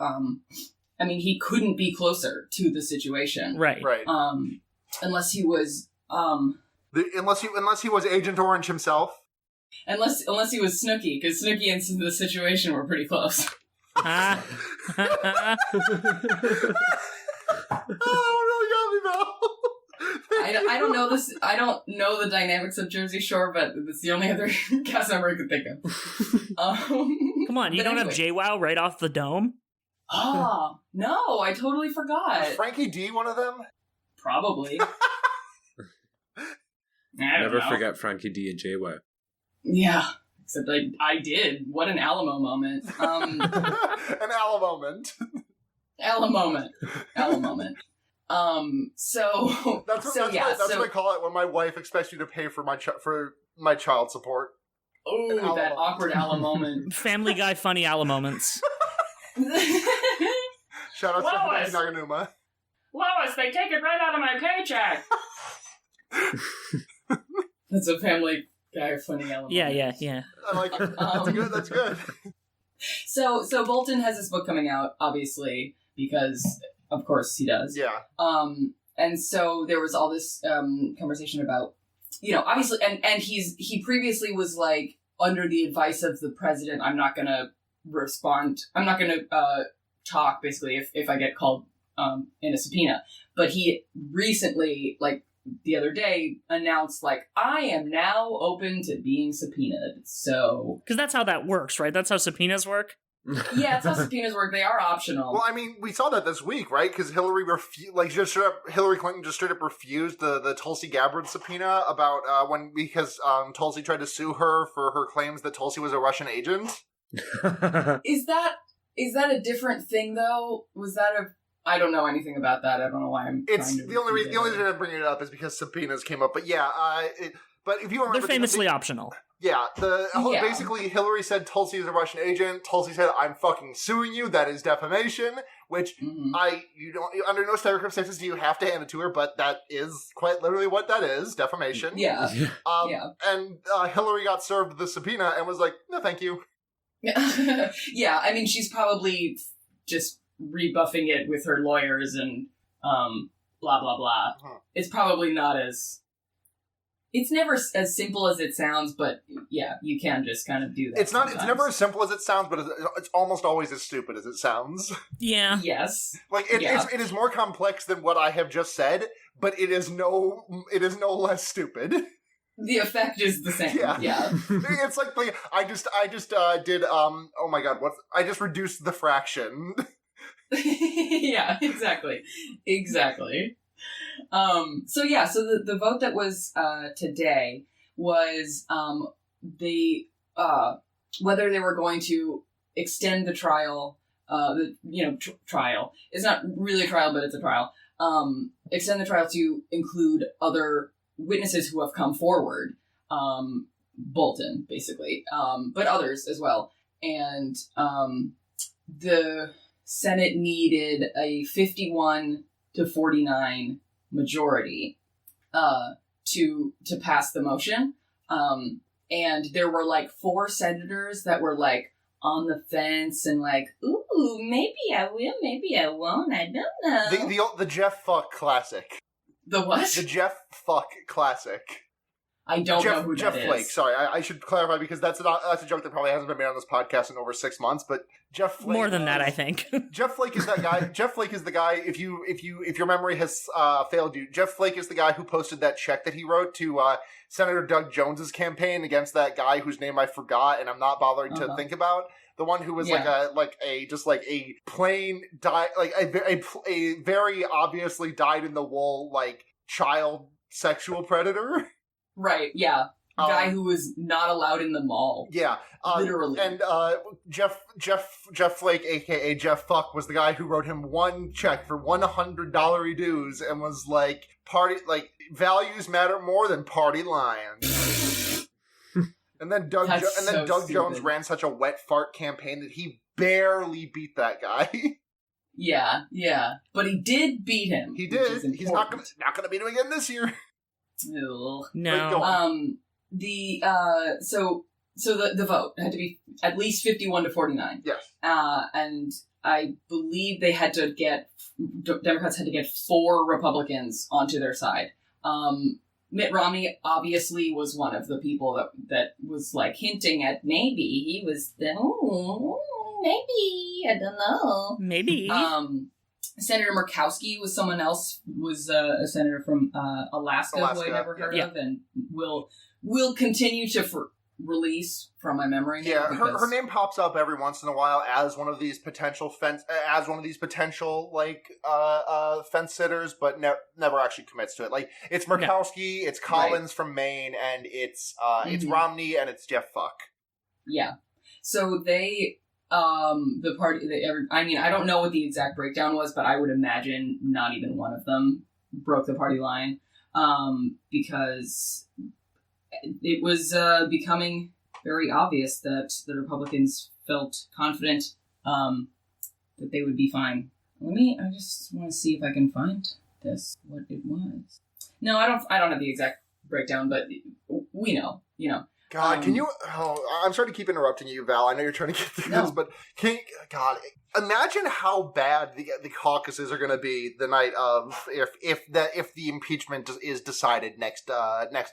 he couldn't be closer to the situation.
Right.
Unless he was,
unless he was Agent Orange himself.
Unless he was Snooki, because Snooki and the situation were pretty close.
Oh, really got me, Val.
I don't know this. I don't know the dynamics of Jersey Shore, but it's the only other cast member I could think of.
Come on, you don't have JWoww right off the dome?
Oh, no, I totally forgot.
Was Frankie D one of them?
Probably.
Never forget Frankie D and JWoww.
Yeah. Except I did. What an Alamo moment.
An Alamo moment.
Alamo moment. So
that's what I call it when my wife expects you to pay for my child support.
Oh, that awkward Alamo moment.
Family Guy funny Alamo moments.
Shout out to Hideki Naganuma.
Lois, they take it right out of my paycheck. That's a Family Guy funny Alamo.
Yeah.
I like it. That's good.
So Bolton has this book coming out, obviously, because of course he does.
Yeah.
And so there was all this conversation about, obviously, and he previously was like, under the advice of the president, I'm not gonna respond. I'm not gonna talk, basically, if I get called in a subpoena. But he recently, like the other day, announced like, I am now open to being subpoenaed. So
because that's how that works, right? That's how subpoenas work.
Yeah, it's how subpoenas work. They are optional.
Well, I mean, we saw that this week, right? Because Hillary Clinton just straight up refused the Tulsi Gabbard subpoena about because Tulsi tried to sue her for her claims that Tulsi was a Russian agent.
Is that a different thing though? Was that I don't know anything about that. I don't know why I'm.
It's the only reason I'm bringing it up is because subpoenas came up. But yeah, but if you remember,
they're famously optional.
Yeah, basically Hillary said Tulsi is a Russian agent. Tulsi said, "I'm fucking suing you. That is defamation." Which under no circumstances do you have to hand it to her, but that is quite literally what that is, defamation.
Yeah.
And Hillary got served the subpoena and was like, "No, thank you."
Yeah, I mean, she's probably just rebuffing it with her lawyers and blah blah blah. It's probably not as. It's never as simple as it sounds, but yeah, you can just kind of do that.
It's not. It's never as simple as it sounds, but it's almost always as stupid as it sounds.
Yeah.
Yes.
Like it is more complex than what I have just said, but it is no less stupid.
The effect is the same. Yeah.
It's like I just did oh my god, I just reduced the fraction.
Yeah, exactly. So the vote that was today was whether they were going to extend the trial. Trial. It's not really a trial, but it's a trial. Extend the trial to include other witnesses who have come forward. Bolton, basically, but others as well. And the Senate needed a 51 to 49 majority to pass the motion. And there were like 4 senators that were like on the fence and like, ooh, maybe I will, maybe I won't, I don't know.
The Jeff Fuck classic.
The what?
The Jeff Fuck classic.
I don't know who
Jeff
that
Flake.
is.
Sorry, I should clarify because that's a joke that probably hasn't been made on this podcast in over 6 months. But Jeff Flake,
More than that, I think.
Jeff Flake is that guy. Jeff Flake is the guy. If your memory has failed you, Jeff Flake is the guy who posted that check that he wrote to Senator Doug Jones's campaign against that guy whose name I forgot, and I'm not bothering to think about. The one who was like a plain a very obviously dyed in the wool like child sexual predator.
Right, yeah. Guy who was not allowed in the mall.
Yeah.
Literally.
And Jeff Flake, aka Jeff Fuck, was the guy who wrote him one check for $100 dues and was like, values matter more than party lines. And then Doug Jones ran such a wet fart campaign that he barely beat that guy.
Yeah. But he did beat him.
He did. He's not gonna beat him again this year.
Ugh.
No.
So the vote had to be at least 51-49.
Yes.
And I believe Democrats had to get 4 Republicans onto their side. Mitt Romney obviously was one of the people that was like hinting at maybe he was maybe, I don't know.
Maybe.
Senator Murkowski was someone else, was a senator from Alaska who I never heard of, and will continue to release from my memory.
Yeah, her name pops up every once in a while as one of these potential fence sitters, but never actually commits to it. Like it's Murkowski, it's Collins from Maine, and it's Romney, and it's Jeff Fuck.
Yeah, so they. The party, I don't know what the exact breakdown was, but I would imagine not even one of them broke the party line, because it was becoming very obvious that the Republicans felt confident that they would be fine. I just want to see if I can find what it was. No, I don't have the exact breakdown, but we know,
God, can you... Oh, I'm sorry to keep interrupting you, Val. I know you're trying to get through this, but imagine how bad the caucuses are going to be the night of if the impeachment is decided next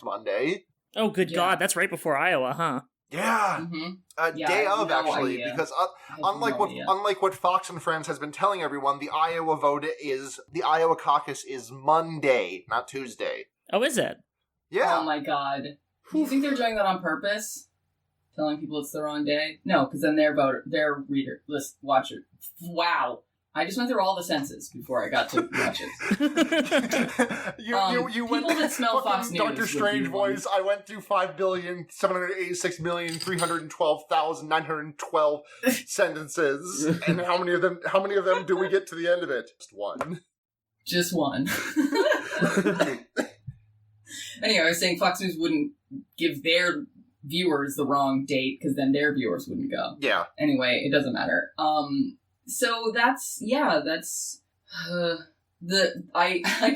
Monday.
Oh, good God, that's right before Iowa, huh?
Yeah.
Mm-hmm.
Day of, actually, because unlike what Fox and Friends has been telling everyone, the Iowa caucus is Monday, not Tuesday.
Oh, is it?
Yeah.
Oh my God. Do you think they're doing that on purpose? Telling people it's the wrong day? No, because then their watcher. Wow. I just went through all the senses before I got to watch it.
you went
people that smell Fox News.
Doctor Strange voice. I went through 5,786,312,912 sentences, and how many of them do we get to the end of it? Just one. Anyway, I was saying Fox News wouldn't give their viewers the wrong date because then their viewers wouldn't go. Yeah. Anyway, it doesn't matter. So I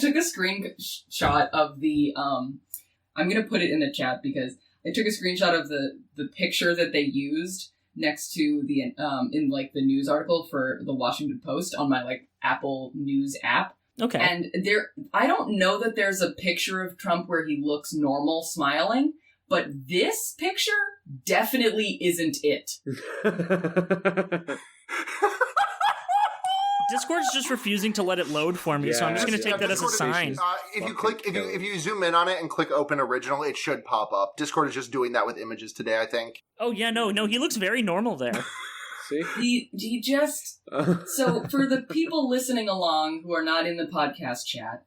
took a screenshot of the I'm gonna put it in the chat because I took a screenshot of the picture that they used next to the in like the news article for the Washington Post on my like Apple News app.
Okay.
And I don't know that there's a picture of Trump where he looks normal smiling, but this picture definitely isn't it.
Discord's just refusing to let it load for me, so I'm just going to take that as a sign.
If you zoom in on it and click open original, it should pop up. Discord is just doing that with images today, I think.
Oh yeah, no, he looks very normal there.
He just... So, for the people listening along who are not in the podcast chat,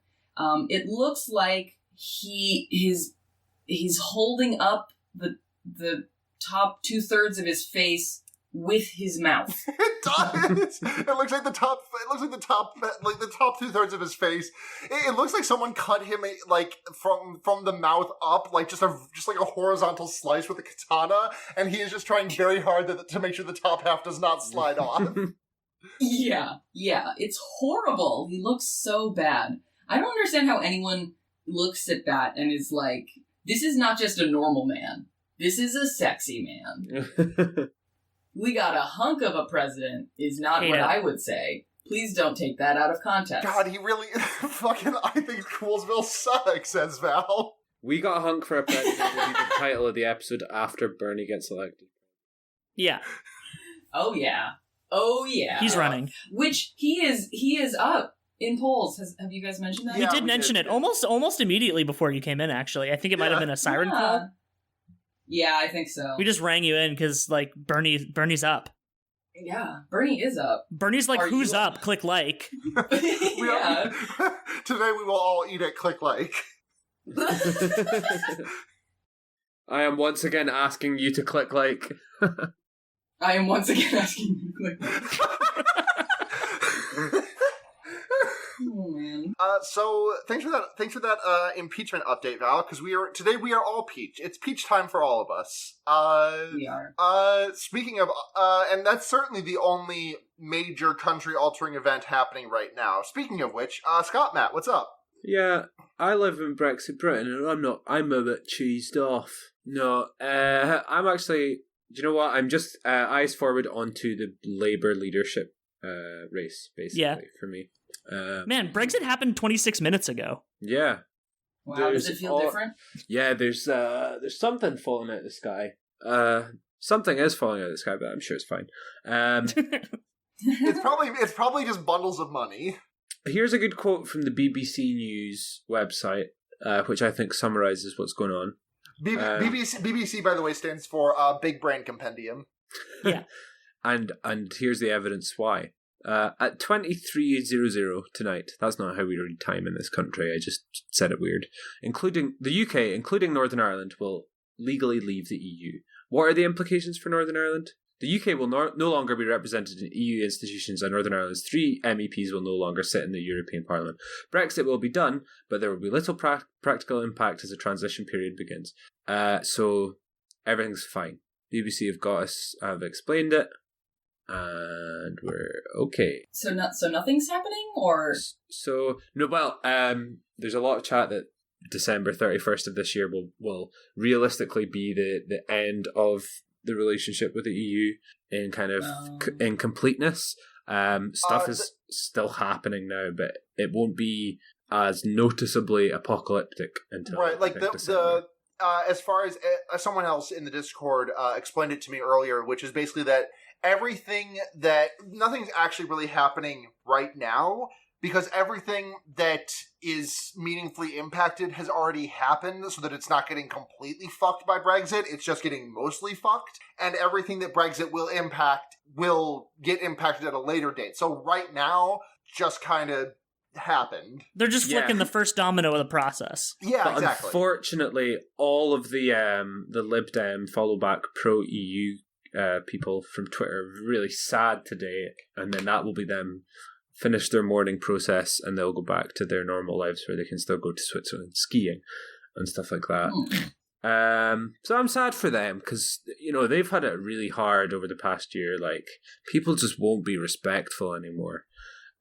it looks like he's holding up the top 2/3 of his face with his mouth.
It does. It looks like the top 2/3 of his face. It looks like someone cut him like from the mouth up, like just like a horizontal slice with a katana, and he is just trying very hard to make sure the top half does not slide off.
Yeah, it's horrible. He looks so bad. I don't understand how anyone looks at that and is like, this is not just a normal man. This is a sexy man. We got a hunk of a president is not what I would say. Please don't take that out of context.
God, he really fucking, I think Coolsville sucks, says Val.
We got a hunk for a president will be the title of the episode after Bernie gets elected.
Yeah,
Oh yeah.
he's running.
Which he is up in polls. Have you guys mentioned that?
We
Yeah,
did
we
mention
did.
it almost immediately before you came in, actually. I think it might have been a siren call.
Yeah, I think so.
We just rang you in because, like, Bernie's up.
Yeah, Bernie is up.
Bernie's like,
Are
who's
you-
up? Click like.
We
Yeah.
Today we will all eat at Click Like.
I am once again asking you to click like.
I am once again asking you to click. Oh man.
So thanks for that impeachment update, Val. Because we are all peach. It's peach time for all of us.
We are.
Speaking of, and that's certainly the only major country-altering event happening right now. Speaking of which, Scott, Matt, what's up?
Yeah, I live in Brexit Britain and I'm a bit cheesed off. No, I'm actually, do you know what? I'm just eyes forward onto the Labour leadership race, basically,
Yeah.
for me.
Man, Brexit happened 26 minutes ago.
Yeah.
Wow,
There's
does it feel
all-
different?
Yeah, there's something falling out of the sky. Something is falling out of the sky, but I'm sure it's fine.
It's probably just bundles of money.
Here's a good quote from the BBC News website, which I think summarizes what's going on.
BBC, by the way, stands for Big Brain Compendium.
And here's the evidence why. At 23:00 tonight, that's not how we read time in this country, I just said it weird, including the UK, including Northern Ireland, will legally leave the EU. What are the implications for Northern Ireland? The UK will no longer be represented in EU institutions, and Northern Ireland's 3 MEPs will no longer sit in the European Parliament. Brexit will be done, but there will be little practical impact as the transition period begins. So everything's fine. BBC have got us, have explained it, and we're okay.
So nothing's happening, or
So no, well, there's a lot of chat that December 31st of this year will realistically be the end of the relationship with the EU in kind of in completeness. Stuff is still happening now, but it won't be as noticeably apocalyptic until
Right, like
I think December.
as far as someone else in the Discord explained it to me earlier, which is basically that nothing's actually really happening right now because everything that is meaningfully impacted has already happened, so that it's not getting completely fucked by Brexit, it's just getting mostly fucked, and everything that Brexit will impact will get impacted at a later date. So right now, just kind of happened.
They're just flicking the first domino of the process.
Yeah,
But
exactly.
unfortunately, all of the Lib Dem follow back pro EU people from Twitter are really sad today, and then that will be them finish their mourning process, and they'll go back to their normal lives where they can still go to Switzerland skiing and stuff like that. So I'm sad for them because they've had it really hard over the past year. Like, people just won't be respectful anymore.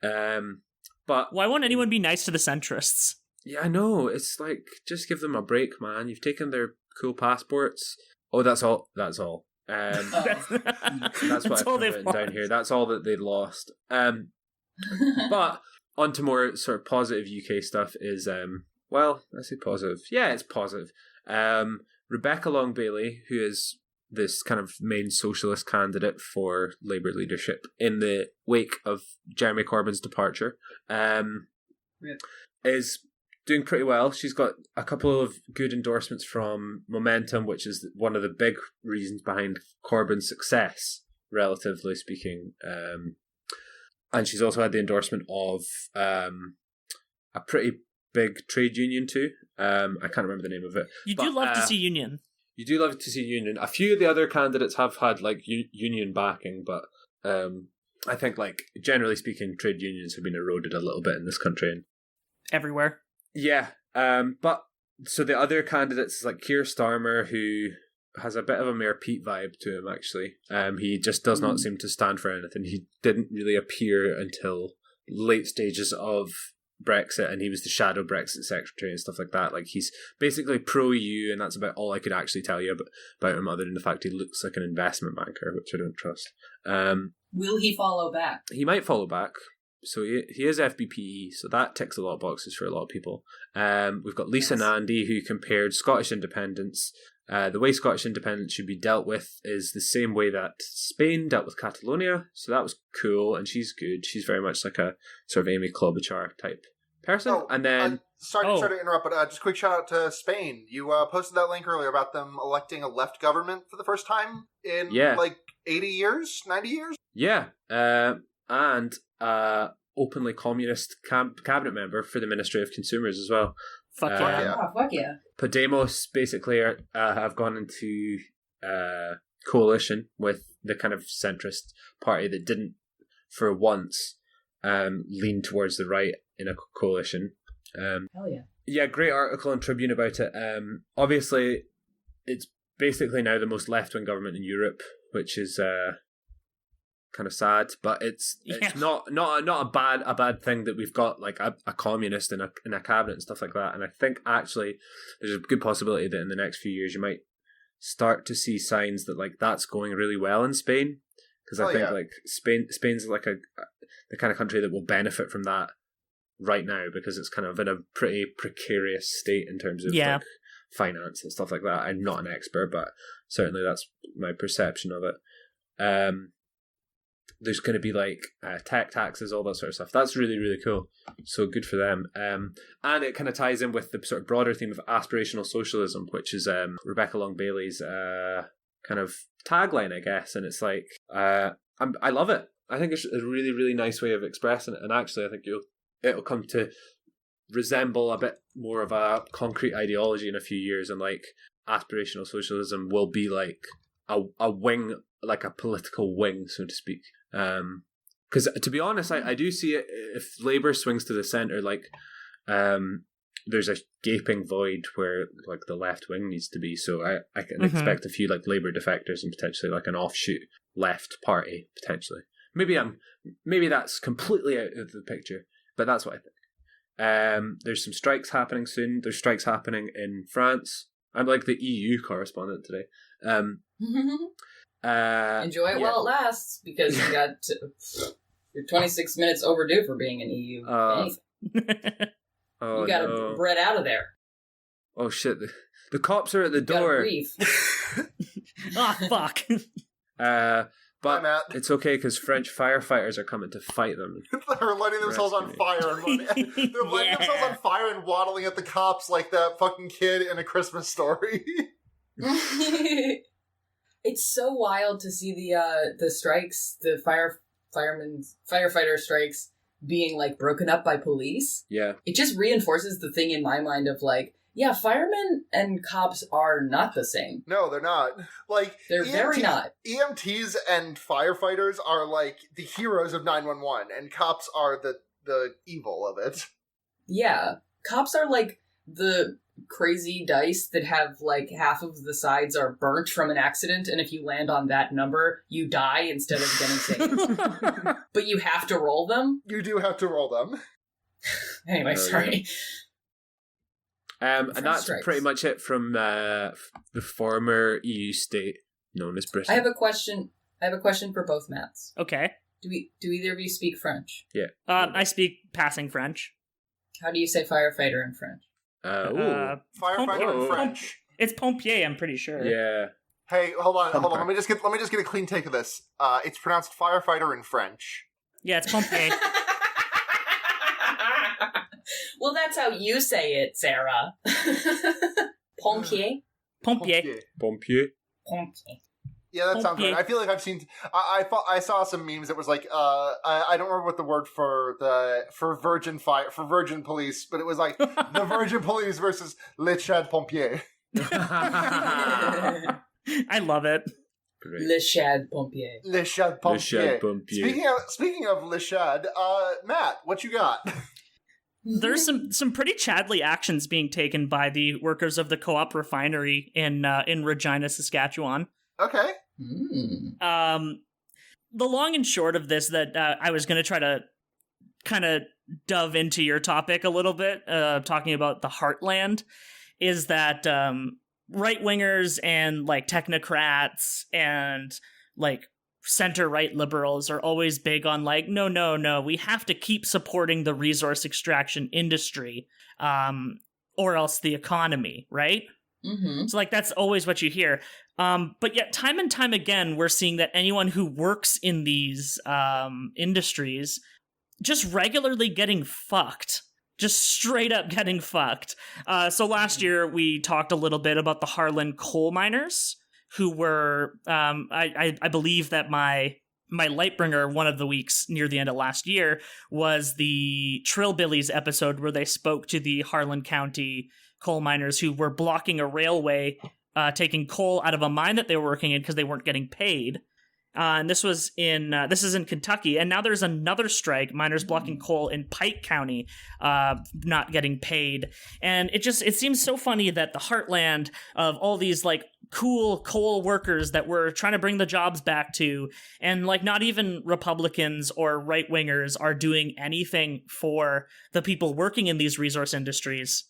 But
Why won't anyone be nice to the centrists?
yeah, I know. It's like, just give them a break, man. You've taken their cool passports. Oh, that's all. That's all. That's what I've written down here. That's all that they lost. But on to more sort of positive UK stuff is, well, I say positive. Yeah, it's positive. Rebecca Long Bailey, who is this kind of main socialist candidate for Labour leadership in the wake of Jeremy Corbyn's departure, is doing pretty well. She's got a couple of good endorsements from Momentum, which is one of the big reasons behind Corbyn's success, relatively speaking. And she's also had the endorsement of a pretty big trade union too. I can't remember the name of it.
You do love to see union.
You do love to see union. A few of the other candidates have had like union backing, but I think, like, generally speaking, trade unions have been eroded a little bit in this country. And
Everywhere.
yeah, but so the other candidates like Keir Starmer, who has a bit of a Mayor Pete vibe to him, actually. He just does not seem to stand for anything. He didn't really appear until late stages of Brexit, and he was the shadow Brexit secretary and stuff like that. Like, he's basically pro-EU, and that's about all I could actually tell you about him, other than the fact he looks like an investment banker, which I don't trust.
Will he follow back?
He might follow back. So he is FBPE, so that ticks a lot of boxes for a lot of people. We've got Lisa Nandy, who compared Scottish independence. The way Scottish independence should be dealt with is the same way that Spain dealt with Catalonia. So that was cool, and she's good. She's very much like a sort of Amy Klobuchar type person. And then
sorry to interrupt, but just a quick shout out to Spain. You posted that link earlier about them electing a left government for the first time in like 80 years, 90 years.
Yeah, and openly communist cabinet member for the Ministry of Consumers as well.
Fuck yeah.
Oh, fuck yeah.
Podemos basically have gone into coalition with the kind of centrist party that didn't, for once, lean towards the right in a coalition.
Hell yeah.
Yeah, great article in Tribune about it. Obviously, it's basically now the most left-wing government in Europe, which is kind of sad, but it's not a bad thing that we've got like a communist in a cabinet and stuff like that. And I think actually there's a good possibility that in the next few years you might start to see signs that like that's going really well in Spain, because I think like Spain's like the kind of country that will benefit from that right now, because it's kind of in a pretty precarious state in terms of like finance and stuff like that. I'm not an expert, but certainly that's my perception of it. There's going to be like tech taxes, all that sort of stuff. That's really, really cool. So good for them. And it kind of ties in with the sort of broader theme of aspirational socialism, which is Rebecca Long Bailey's kind of tagline, I guess. And it's like, I love it. I think it's a really, really nice way of expressing it. And actually, I think it'll come to resemble a bit more of a concrete ideology in a few years. And like aspirational socialism will be like a wing, like a political wing, so to speak. Because to be honest, I do see it, if Labour swings to the centre, like there's a gaping void where like the left wing needs to be. So I can expect a few like Labour defectors and potentially like an offshoot left party potentially. Maybe that's completely out of the picture, but that's what I think. There's some strikes happening soon. There's strikes happening in France. I'm like the EU correspondent today.
Enjoy it while it lasts, because you're 26 minutes overdue for being an EU. You got bread out of there.
Oh shit! The cops are at the door.
Oh fuck!
But
it's okay because French firefighters are coming to fight them.
They're lighting themselves on fire. They're lighting themselves on fire and waddling at the cops like that fucking kid in A Christmas Story.
It's so wild to see the strikes, the firefighter strikes being like broken up by police.
Yeah.
It just reinforces the thing in my mind of like, yeah, firemen and cops are not the same.
No, they're not. Like
they're very not.
EMTs and firefighters are like the heroes of 911, and cops are the evil of it.
Yeah. Cops are like the crazy dice that have like half of the sides are burnt from an accident, and if you land on that number you die instead of getting saved. But you have to roll them.
You do have to roll them.
Anyway, sorry.
And that's pretty much it from the former EU state known as Britain.
I have a question for both Matts.
Okay.
Do either of you speak French?
Yeah.
I speak passing French.
How do you say firefighter in French?
Firefighter in French.
It's pompier, I'm pretty sure.
Yeah.
Hey, hold on. Let me just get a clean take of this. It's pronounced firefighter in French.
Yeah, it's pompier.
Well, that's how you say it, Sarah. Pompier.
Pompier.
Pompier.
Pompier.
Yeah, that sounds right. I feel like I've seen. I saw some memes that was like, I don't remember what the word for virgin police, but it was like the virgin police versus Le Chad Pompier.
I love it.
Great.
Le Chad Pompier.
Le Chad Pompier. Speaking of Le Chad, Matt, what you got?
There's some pretty Chadly actions being taken by the workers of the co-op refinery in Regina, Saskatchewan.
Okay.
The long and short of this, that I was going to try to kind of dove into your topic a little bit, talking about the heartland, is that right-wingers and like technocrats and like center-right liberals are always big on like, no, we have to keep supporting the resource extraction industry, or else the economy, right?
Mm-hmm.
So like that's always what you hear. But yet time and time again, we're seeing that anyone who works in these industries just regularly getting fucked. Just straight up getting fucked. So last year we talked a little bit about the Harlan coal miners, who were, I believe that my Lightbringer one of the weeks near the end of last year was the Trillbillies episode where they spoke to the Harlan County coal miners who were blocking a railway, taking coal out of a mine that they were working in because they weren't getting paid. And this is in Kentucky, and now there's another strike, miners blocking coal in Pike County, not getting paid. And it seems so funny that the heartland of all these like cool coal workers that we're trying to bring the jobs back to, and like not even Republicans or right wingers are doing anything for the people working in these resource industries.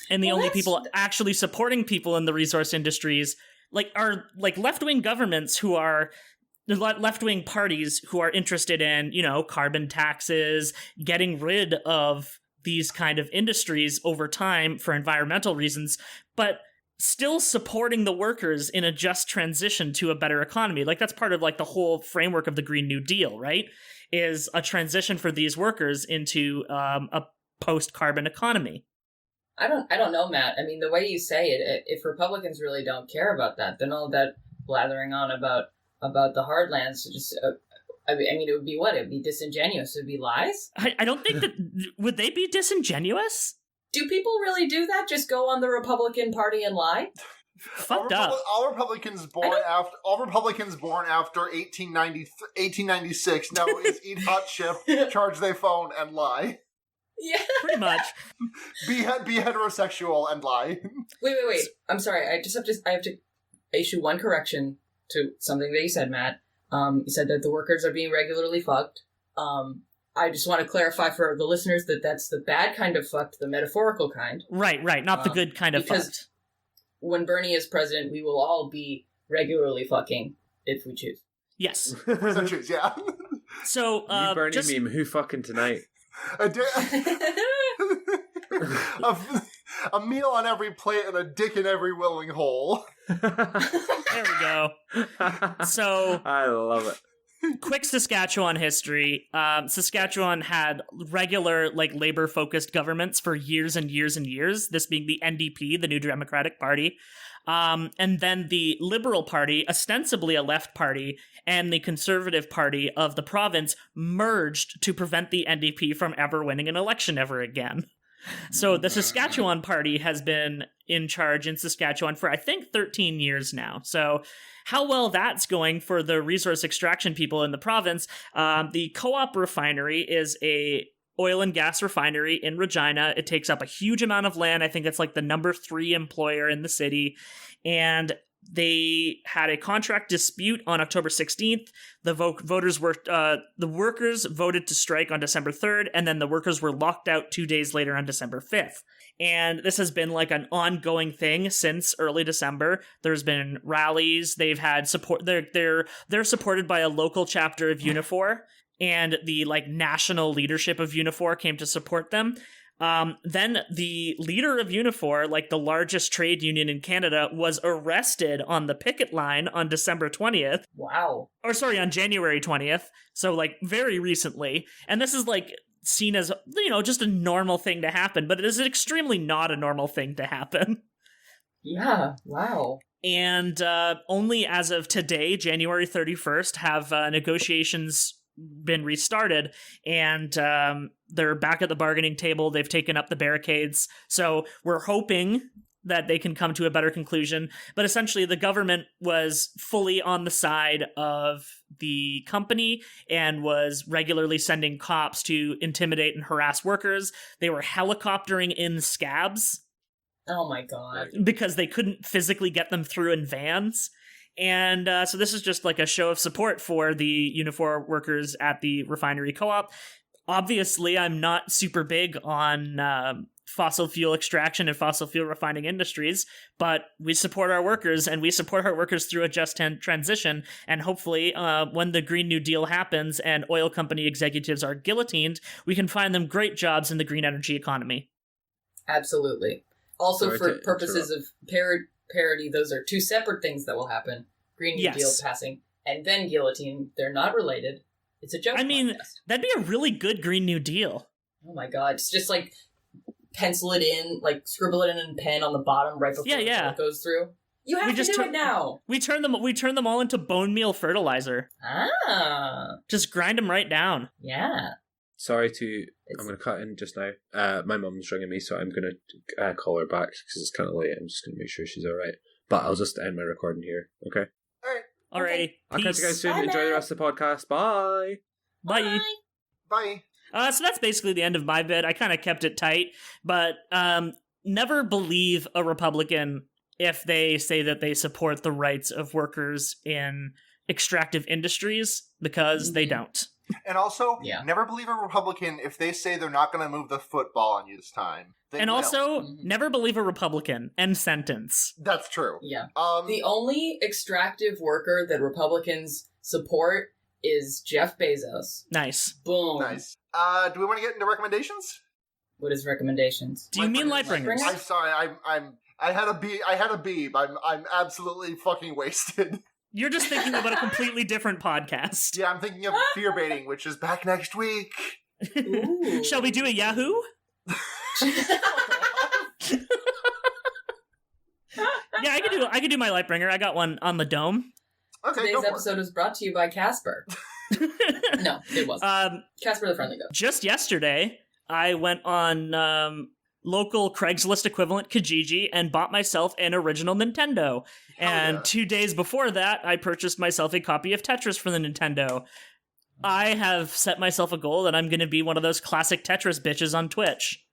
And the only people actually supporting people in the resource industries are left-wing governments who are left-wing parties who are interested in, carbon taxes, getting rid of these kind of industries over time for environmental reasons, but still supporting the workers in a just transition to a better economy. Like that's part of like the whole framework of the Green New Deal, right? Is a transition for these workers into a post-carbon economy.
I don't know, Matt. I mean, the way you say it, if Republicans really don't care about that, then all that blathering on about the heartlands, just, I mean, it would be what? It would be disingenuous. It would be lies?
I don't think that, would they be disingenuous?
Do people really do that? Just go on the Republican Party and lie?
Fucked up.
All Republicans born after 1896 know is eat hot chip, charge their phone, and lie.
Yeah,
pretty much.
Be heterosexual and lie.
Wait. I'm sorry. I have to issue one correction to something that you said, Matt. You said that the workers are being regularly fucked. I just want to clarify for the listeners that that's the bad kind of fucked, the metaphorical kind. Right.
Not the good kind of
because
fucked.
When Bernie is president, we will all be regularly fucking if we choose.
Yes.
So choose, yeah.
So,
you Bernie meme, who fucking tonight?
A meal on every plate and a dick in every willing hole.
There we go. So
I love it.
Quick Saskatchewan history. Saskatchewan had regular, labor-focused governments for years and years and years, this being the NDP, the New Democratic Party. And then the Liberal Party, ostensibly a left party, and the Conservative Party of the province merged to prevent the NDP from ever winning an election ever again. So the Saskatchewan Party has been in charge in Saskatchewan for, I think, 13 years now. So how well that's going for the resource extraction people in the province. The Co-op refinery is a oil and gas refinery in Regina. It takes up a huge amount of land. I think it's like the number 3 employer in the city. And they had a contract dispute on October 16th. The workers voted to strike on December 3rd, and then the workers were locked out 2 days later on December 5th. And this has been like an ongoing thing since early December. There's been rallies. They've had support. They're supported by a local chapter of Unifor, and the national leadership of Unifor came to support them. Then the leader of Unifor, the largest trade union in Canada, was arrested on the picket line on December 20th.
Wow.
Or sorry, on January 20th. So very recently. And this is seen as, just a normal thing to happen, but it is extremely not a normal thing to happen.
Yeah. Wow.
And only as of today, January 31st, have negotiations been restarted, and they're back at the bargaining table. They've taken up the barricades, so we're hoping that they can come to a better conclusion. But essentially, the government was fully on the side of the company and was regularly sending cops to intimidate and harass workers. They were helicoptering in scabs.
Oh my god.
Because they couldn't physically get them through in vans. And so this is just a show of support for the Unifor workers at the refinery co-op. Obviously, I'm not super big on fossil fuel extraction and fossil fuel refining industries, but we support our workers, and we support our workers through a just transition. And hopefully, when the Green New Deal happens and oil company executives are guillotined, we can find them great jobs in the green energy economy.
Absolutely. Also,
Sorry
for
to
purposes of parody, those are two separate things that will happen. Green New Deal passing and then guillotine. They're not related. It's a joke.
I mean,
contest.
that'd be a really good Green New Deal.
Oh my god. It's just like pencil it in, like scribble it in pen on the bottom right before it goes through. You have to do it now.
We turn them all into bone meal fertilizer.
Ah.
Just grind them right down.
Yeah.
Sorry I'm going to cut in just now. My mum's ringing me, so I'm going to call her back because it's kind of late. I'm just going to make sure she's alright. But I'll just end my recording here, okay?
Alrighty.
I'll catch you guys soon.
Bye,
Enjoy
Matt.
the rest of the podcast. Bye.
Bye.
Bye.
So that's basically the end of my bit. I kind of kept it tight, but never believe a Republican if they say that they support the rights of workers in extractive industries, because they don't.
And also,
Yeah.
never believe a Republican if they say they're not going to move the football on you this time. They
And
will.
also, never believe a Republican. End sentence.
That's true.
Yeah.
Um,
The only extractive worker that Republicans support is Jeff Bezos.
Nice.
Boom.
nice. Do we want to get into recommendations?
What is recommendations?
Do you mean
Lightbringers.
Lightbringers?
I'm sorry. I had a beep. I'm absolutely fucking wasted.
You're just thinking about a completely different podcast.
Yeah, I'm thinking of Fear Baiting, which is back next week.
Ooh.
Shall we do a Yahoo? Yeah, I could do my Lightbringer. I got one on the dome.
Okay,
Today's
go for
episode is brought to you by Casper. No, it wasn't. Casper the Friendly Ghost.
Just yesterday, I went on local Craigslist equivalent Kijiji and bought myself an original Nintendo. And
yeah.
2 days before that, I purchased myself a copy of Tetris for the Nintendo. I have set myself a goal that I'm going to be one of those classic Tetris bitches on Twitch.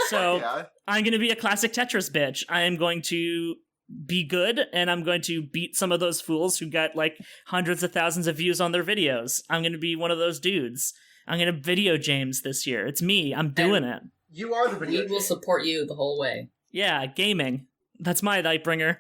So
Yeah.
I'm going to be a classic Tetris bitch. I am going to be good, and I'm going to beat some of those fools who got like hundreds of thousands of views on their videos. I'm going to be one of those dudes. I'm going to video James this year. It's me. I'm doing it.
You are the video.
We will support you the whole way.
Yeah, gaming. That's my Lightbringer.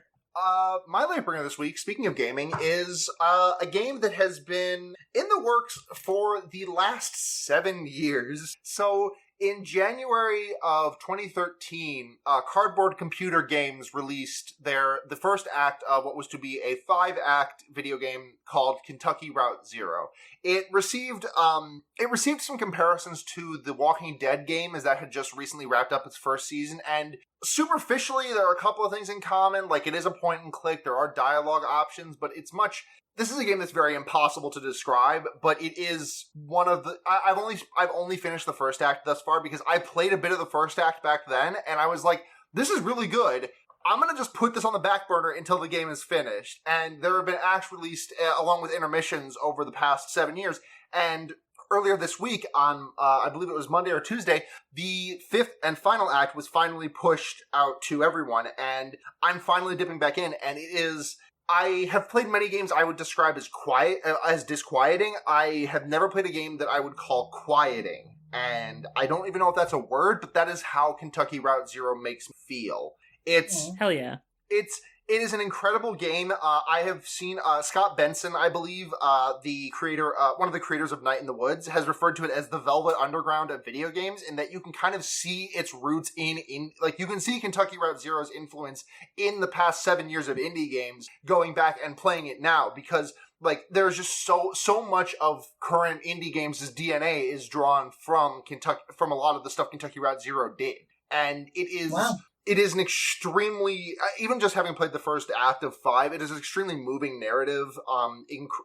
My Lightbringer this week, speaking of gaming, is a game that has been in the works for the last 7 years. So, in January of 2013, Cardboard Computer Games released the first act of what was to be a 5-act video game called Kentucky Route Zero. It received some comparisons to the Walking Dead game, as that had just recently wrapped up its first season, and superficially there are a couple of things in common. Like, it is a point and click, there are dialogue options, but this is a game that's very impossible to describe, but it is one of the... I've only finished the first act thus far because I played a bit of the first act back then, and I was like, this is really good. I'm going to just put this on the back burner until the game is finished. And there have been acts released along with intermissions over the past 7 years. And earlier this week on, I believe it was Monday or Tuesday, the 5th and final act was finally pushed out to everyone. And I'm finally dipping back in, and it is... I have played many games I would describe as disquieting. I have never played a game that I would call quieting. And I don't even know if that's a word, but that is how Kentucky Route Zero makes me feel.
Hell yeah.
It is an incredible game. I have seen Scott Benson, I believe, the creator, one of the creators of Night in the Woods, has referred to it as the Velvet Underground of video games, in that you can kind of see its roots like, you can see Kentucky Route Zero's influence in the past 7 years of indie games, going back and playing it now, because like, there's just so much of current indie games' DNA is drawn from a lot of the stuff Kentucky Route Zero did, and it is. Wow. It is an extremely, even just having played the first act of 5, it is an extremely moving narrative,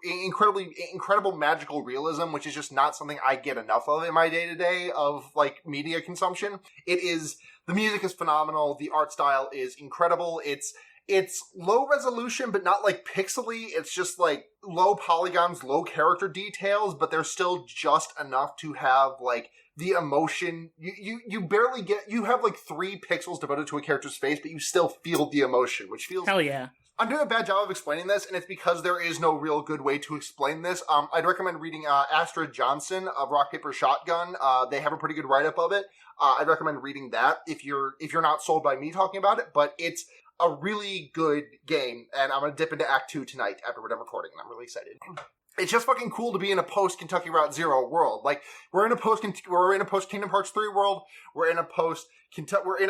incredible magical realism, which is just not something I get enough of in my day-to-day of, like, media consumption. The music is phenomenal, the art style is incredible, it's low resolution, but not, like, pixely, it's just, like, low polygons, low character details, but they're still just enough to have, like, the emotion. You barely get, you have like 3 pixels devoted to a character's face, but you still feel the emotion, which feels
hell yeah.
I'm doing a bad job of explaining this, and it's because there is no real good way to explain this. I'd recommend reading Astrid Johnson of Rock Paper Shotgun. They have a pretty good write-up of it. I'd recommend reading that if you're not sold by me talking about it, but it's a really good game, and I'm going to dip into Act 2 tonight after we're done recording, and I'm really excited. It's just fucking cool to be in a post-Kentucky Route Zero world. Like, we're in a post-Kingdom Hearts 3 world, we're in a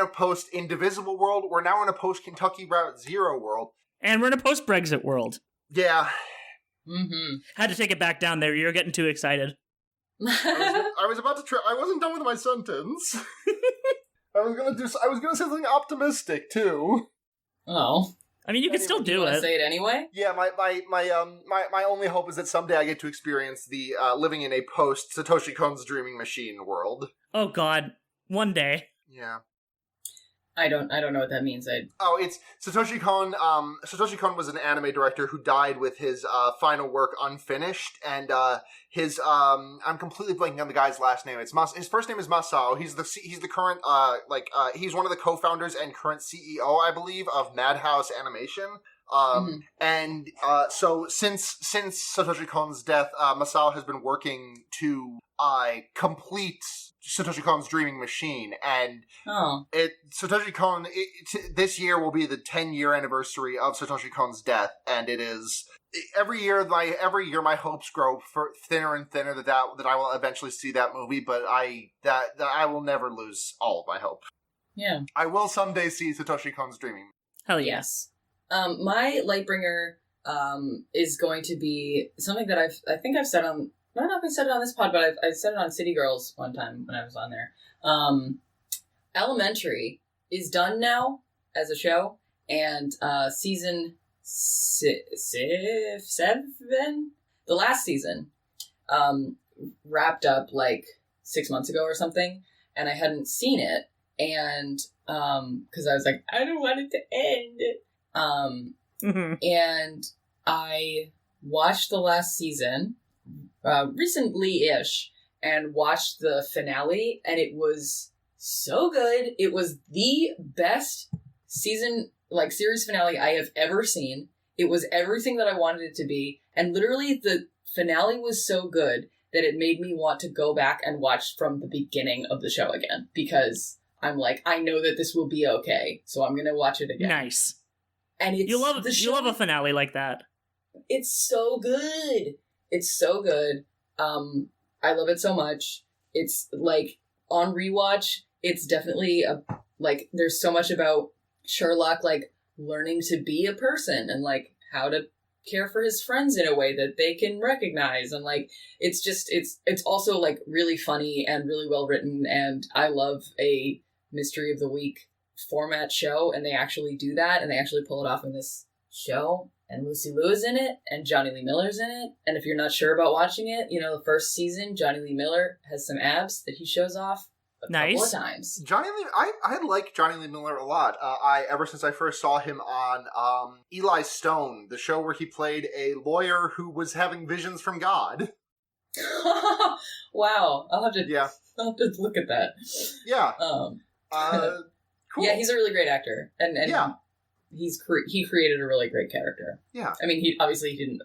post-Indivisible world, we're now in a post-Kentucky Route Zero world.
And we're in a post-Brexit world.
Yeah.
Mm-hmm.
Had to take it back down there. You're getting too excited.
I was about to I wasn't done with my sentence. I was gonna say something optimistic, too.
Oh.
I mean, you can still do it.
Say it anyway?
Yeah, my only hope is that someday I get to experience the living in a post Satoshi Kon's Dreaming Machine world.
Oh God, one day.
Yeah.
I don't know what that means.
It's Satoshi Kon. Satoshi Kon was an anime director who died with his final work unfinished, and his I'm completely blanking on the guy's last name. His first name is Masao. He's the current he's one of the co-founders and current CEO, I believe, of Madhouse Animation. And so since Satoshi Kon's death, Masao has been working to complete Satoshi Kon's Dreaming Machine, and Satoshi Kon, this year will be the 10-year anniversary of Satoshi Kon's death, and it is every year my hopes grow thinner and thinner that I will eventually see that movie, but I will never lose all of my hope.
Yeah,
I will someday see Satoshi Kon's Dreaming.
Hell yeah.
Yes. My Lightbringer is going to be something that I think I've said on. I don't know if I said it on this pod, but I said it on City Girls one time when I was on there. Elementary is done now as a show, and season 7, the last season, wrapped up like 6 months ago or something, and I hadn't seen it, and because I was like, I don't want it to end. And I watched the last season recently-ish, and watched the finale, and it was so good. It was the best series finale I have ever seen. It was everything that I wanted it to be, and literally the finale was so good that it made me want to go back and watch from the beginning of the show again, because I'm like, I know that this will be okay, so I'm gonna watch it again.
Nice.
And it's
you love a finale like that. It's
so good. It's so good. I love it so much. It's like on rewatch, it's definitely there's so much about Sherlock like learning to be a person and like how to care for his friends in a way that they can recognize, and like it's also like really funny and really well written, and I love a mystery of the week format show, and they actually do that, and they actually pull it off in this show. And Lucy Liu is in it, and Johnny Lee Miller's in it. And if you're not sure about watching it, the first season, Johnny Lee Miller has some abs that he shows off a couple of times.
Johnny Lee, I like Johnny Lee Miller a lot. Ever since I first saw him on Eli Stone, the show where he played a lawyer who was having visions from God.
Wow, I'll have to look at that.
Yeah. Cool.
Yeah, he's a really great actor, and yeah. He created a really great character.
Yeah.
I mean, he didn't,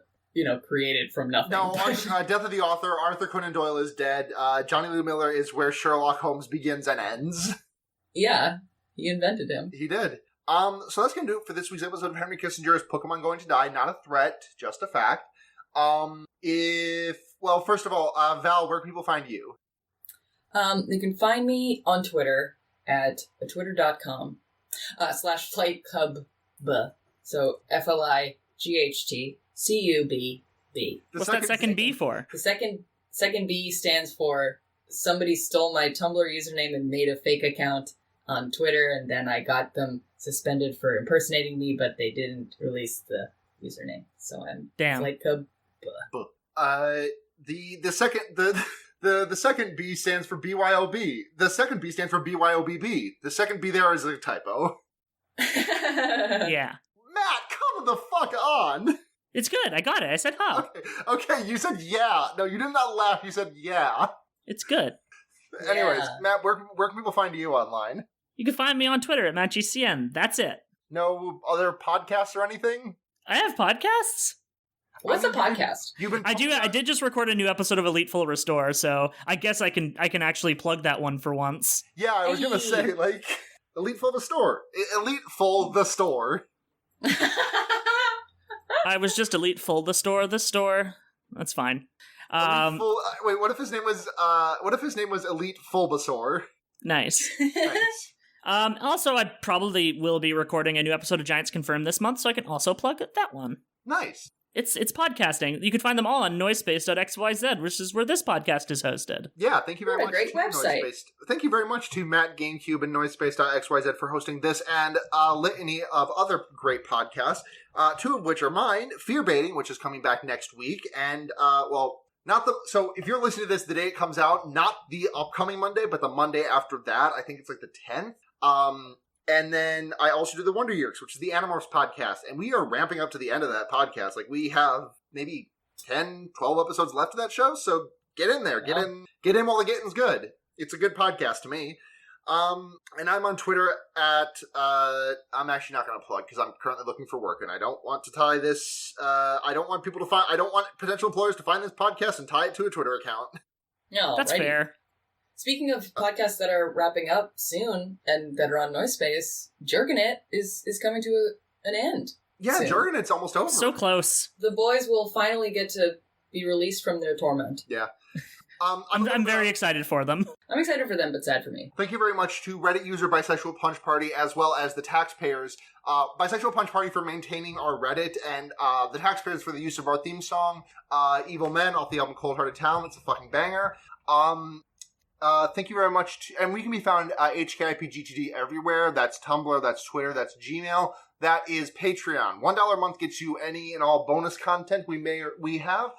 create it from nothing.
No, Death of the Author, Arthur Conan Doyle is dead. Johnny Lee Miller is where Sherlock Holmes begins and ends.
Yeah, he invented him.
He did. So that's going to do it for this week's episode of Henry Kissinger's Pokemon Going to Die. Not a threat, just a fact. First of all, Val, where can people find you?
They can find me on Twitter at twitter.com /FlightCub. So FlightCubb.
What's that second B for?
The second B stands for somebody stole my Tumblr username and made a fake account on Twitter, and then I got them suspended for impersonating me, but they didn't release the username. So I'm FlightCubb.
The second B stands for BYOB. The second B stands for BYOBB. The second B there is a typo.
Yeah.
Matt, come the fuck on!
It's good, I got it. I said huh.
Okay, you said yeah. No, you did not laugh, you said yeah.
It's good.
Anyways, Matt, where can people find you online?
You can find me on Twitter at MattGCN. That's it.
No other podcasts or anything?
I have podcasts?
What's a podcast?
I did just record a new episode of Elite Full Restore, so I guess I can actually plug that one for once.
Yeah, I was gonna say, like, Elite Full the Store. Elite Full the Store.
I was just Elite Full the store. That's fine.
Wait, what if his name was Elite Fulbasaur?
Nice.
Nice.
Also, I probably will be recording a new episode of Giants Confirmed this month, so I can also plug that one.
Nice.
It's podcasting. You can find them all on noisepace.xyz, which is where this podcast is hosted.
Yeah, thank you very much.
Great website.
Thank you very much to Matt GameCube and Noisepace.xyz for hosting this and a litany of other great podcasts, two of which are mine, Fear Baiting, which is coming back next week, and, so if you're listening to this the day it comes out, not the upcoming Monday, but the Monday after that, I think it's like the 10th, and then I also do the Wonder Years, which is the Animorphs podcast. And we are ramping up to the end of that podcast. Like, we have maybe 10, 12 episodes left of that show. So get in there. Get in while the getting's good. It's a good podcast to me. And I'm on Twitter at, I'm actually not going to plug because I'm currently looking for work. And I don't want to tie this, I don't want potential employers to find this podcast and tie it to a Twitter account.
No,
that's fair.
Speaking of podcasts that are wrapping up soon and that are on Noisepace, Jerkin' It is coming to an end.
Yeah, Jerkin' It's almost over.
So close.
The boys will finally get to be released from their torment.
Yeah.
I'm very excited for them.
I'm excited for them, but sad for me.
Thank you very much to Reddit user Bisexual Punch Party, as well as the Taxpayers. Bisexual Punch Party for maintaining our Reddit, and the Taxpayers for the use of our theme song, Evil Men, off the album Cold Hearted Town. It's a fucking banger. Thank you very much. And we can be found HKIPGTD everywhere. That's Tumblr, that's Twitter, that's Gmail. That is Patreon. $1 a month gets you any and all bonus content we have.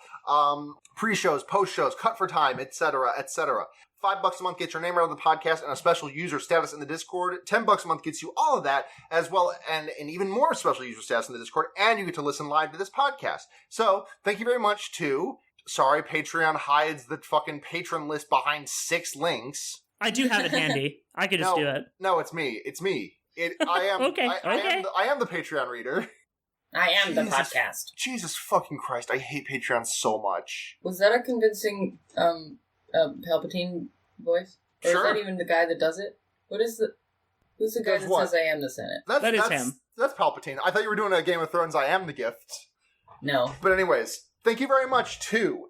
Pre-shows, post-shows, cut for time, etc., etc. $5 a month gets your name out of the podcast and a special user status in the Discord. $10 a month gets you all of that, as well, and even more special user status in the Discord, and you get to listen live to this podcast. So, thank you very much to... Sorry, Patreon hides the fucking patron list behind 6 links.
I do have it handy. I could just do it.
No, it's me. It's me. I am.
Okay.
I am the Patreon reader.
I am the podcast.
Jesus fucking Christ! I hate Patreon so much.
Was that a convincing Palpatine voice? Or
Sure.
is that even the guy that does it? Who's the guy that says I am the Senate?
That is him.
That's Palpatine. I thought you were doing a Game of Thrones I am the gift.
No.
But anyways, thank you very much to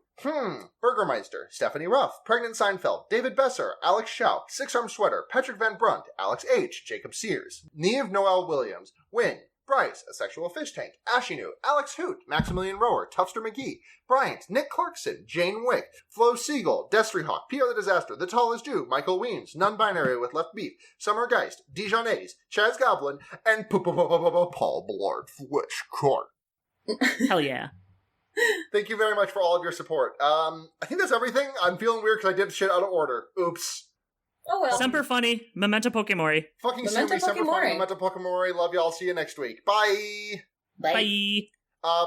Burgermeister, Stephanie Ruff, Pregnant Seinfeld, David Besser, Alex Schauk, Six Arm Sweater, Patrick Van Brunt, Alex H., Jacob Sears, Neve Noel Williams, Wynn, Bryce, A Sexual Fish Tank, Ashinu, Alex Hoot, Maximilian Rower, Tufster McGee, Bryant, Nick Clarkson, Jane Wick, Flo Siegel, Destry Hawk, Pierre the Disaster, The Tallest Jew, Michael Weems, Non-Binary with Left Beef, Summer Geist, Dijonais, Chaz Goblin, and Paul Blart Flesh Cart.
Hell yeah.
Thank you very much for all of your support. I think that's everything. I'm feeling weird because I did shit out of order. Oops.
Oh well.
Semper Funny, Memento Pokemori.
Fucking sue me, Semper Funny, Memento Pokemori. Love y'all. See you next week. Bye.
Bye.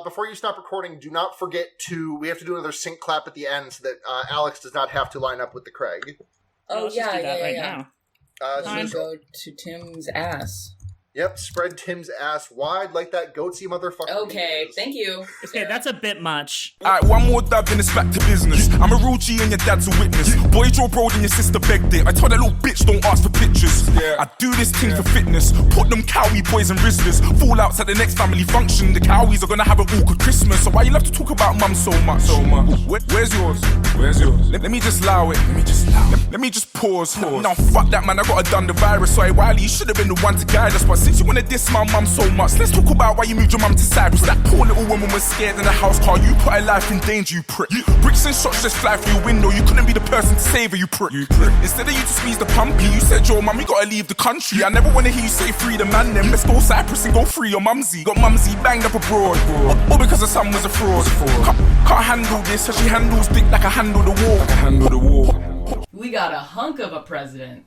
Before you stop recording, do not forget we have to do another sync clap at the end so that Alex does not have to line up with the Craig.
Oh,
let's just do that right now.
Go to Tim's ass.
Yep, spread Tim's ass wide like that goatsy motherfucker.
Okay, thank you.
Okay, that's a bit much.
Alright, one more dab, then it's back to business. I'm a real G and your dad's a witness. Boy, Joe Broad and your sister begged it. I told that little bitch don't ask for pictures. I do this thing for fitness. Put them cowie boys and rizzlers. Fallouts at the next family function. The cowies are gonna have an awkward Christmas. So why you love to talk about mum so much? Where's yours? Let me just allow it. Let me just pause. No, fuck that, man. I gotta done the virus. Sorry, Wiley, you should have been the one to guide us. But since you wanna diss my mum so much, let's talk about why you moved your mum to Cyprus. That poor little woman was scared in the house car. You put her life in danger, you prick. Bricks and shots just fly through your window. You couldn't be the person to save her, you prick. Instead of you to squeeze the pumpy, you said, yo, mum, you gotta leave the country. I never wanna hear you say free the man them. Let's go Cyprus and go free your mumsy. Got mumsy banged up abroad. All because her son was a fraud. Can't handle this, so she handles dick like I handle the war.
We got a hunk of a president.